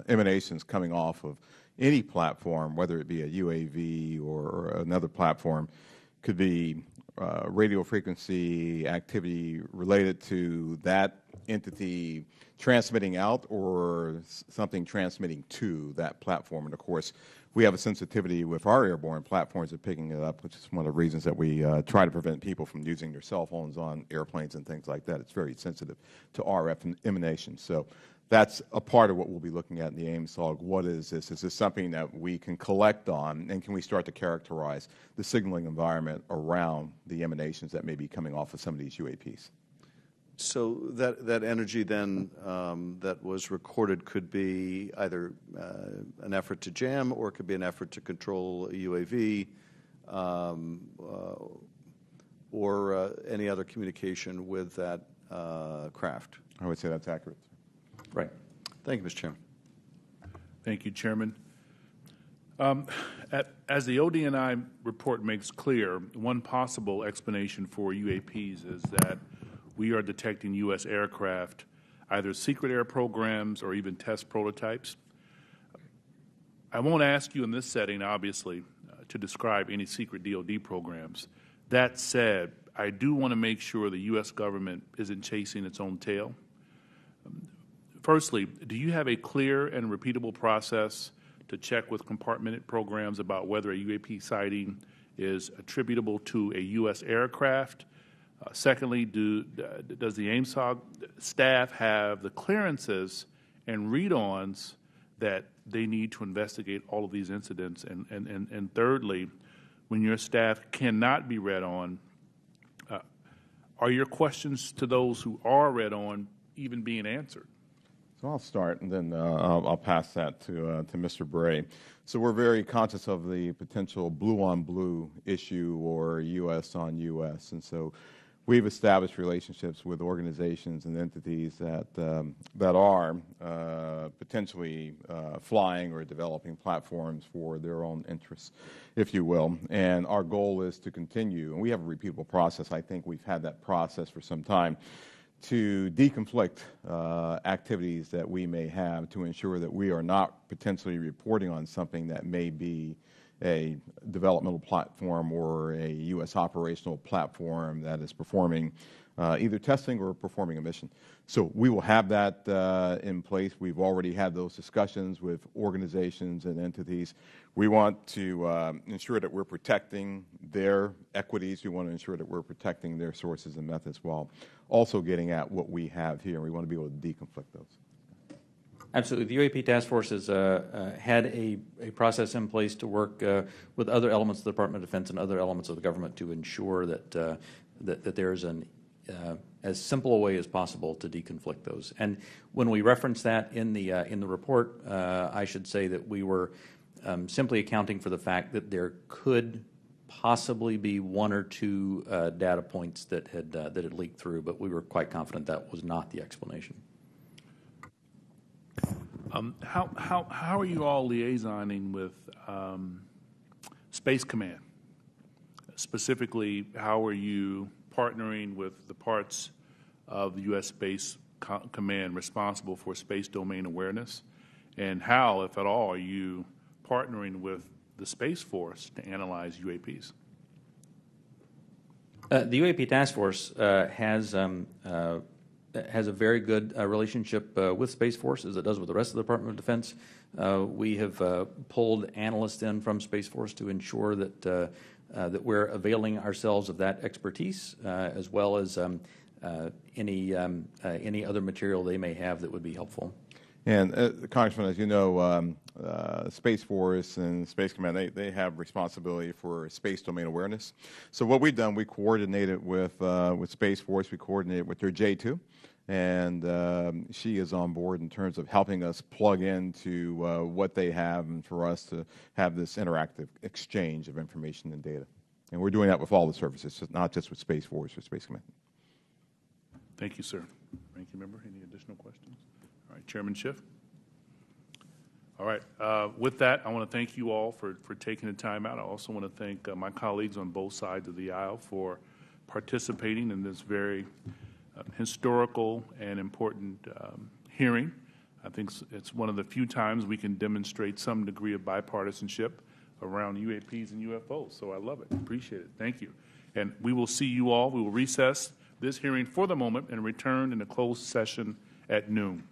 [SPEAKER 4] emanations coming off of any platform, whether it be a UAV or another platform, could be radio frequency activity related to that entity transmitting out or something transmitting to that platform. And of course, we have a sensitivity with our airborne platforms of picking it up, which is one of the reasons that we try to prevent people from using their cell phones on airplanes and things like that. It's very sensitive to RF emanations. So that's a part of what we'll be looking at in the AIMSOG. What is this? Is this something that we can collect on, and can we start to characterize the signaling environment around the emanations that may be coming off of some of these UAPs?
[SPEAKER 3] So that energy then that was recorded could be either an effort to jam, or it could be an effort to control a UAV, or any other communication with that craft.
[SPEAKER 4] I would say that's accurate.
[SPEAKER 5] Right.
[SPEAKER 3] Thank you, Mr. Chairman.
[SPEAKER 1] Thank you, Chairman. As the ODNI report makes clear, one possible explanation for UAPs is that we are detecting U.S. aircraft, either secret air programs or even test prototypes. I won't ask you in this setting, obviously, to describe any secret DoD programs. That said, I do want to make sure the U.S. government isn't chasing its own tail. Firstly, do you have a clear and repeatable process to check with compartmented programs about whether a UAP sighting is attributable to a U.S. aircraft? Secondly, does the AIMSOG staff have the clearances and read-ons that they need to investigate all of these incidents? And thirdly, when your staff cannot be read on, are your questions to those who are read on even being answered?
[SPEAKER 4] So I'll start, and then I'll pass that to Mr. Bray. So we're very conscious of the potential blue-on-blue issue or U.S. on U.S., and so we've established relationships with organizations and entities that are potentially flying or developing platforms for their own interests, if you will. And our goal is to continue, and we have a repeatable process. I think we've had that process for some time, to deconflict activities that we may have to ensure that we are not potentially reporting on something that may be a developmental platform or a U.S. operational platform that is performing either testing or performing a mission. So we will have that in place. We've already had those discussions with organizations and entities. We want to ensure that we're protecting their equities. We want to ensure that we're protecting their sources and methods while also getting at what we have here. We want to be able to deconflict those.
[SPEAKER 5] Absolutely. The UAP Task Force has had a process in place to work with other elements of the Department of Defense and other elements of the government to ensure that that there is an as simple a way as possible to deconflict those. And when we reference that in the report, I should say that we were simply accounting for the fact that there could possibly be one or two data points that had leaked through, but we were quite confident that was not the explanation.
[SPEAKER 1] How are you all liaisoning with Space Command? Specifically, how are you partnering with the parts of the U.S. Space Command responsible for space domain awareness? And how, if at all, are you partnering with the Space Force to analyze UAPs?
[SPEAKER 5] The UAP Task Force has a very good relationship with Space Force, as it does with the rest of the Department of Defense. We have pulled analysts in from Space Force to ensure that that we're availing ourselves of that expertise, as well as any other material they may have that would be helpful.
[SPEAKER 4] And Congressman, as you know, Space Force and Space Command, they have responsibility for space domain awareness. So what we've done, we coordinated with Space Force, we coordinated with their J2, and she is on board in terms of helping us plug into what they have and for us to have this interactive exchange of information and data. And we're doing that with all the services, not just with Space Force or Space Command.
[SPEAKER 1] Thank you, sir. Ranking member, any additional questions? All right, Chairman Schiff. All right. With that, I want to thank you all for taking the time out. I also want to thank my colleagues on both sides of the aisle for participating in this very historical and important hearing. I think it's one of the few times we can demonstrate some degree of bipartisanship around UAPs and UFOs. So I love it. Appreciate it. Thank you. And we will see you all. We will recess this hearing for the moment and return in a closed session at noon.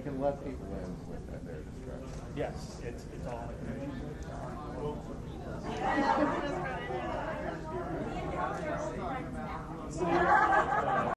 [SPEAKER 4] can let people in with their discretion.
[SPEAKER 1] Yes, it's all.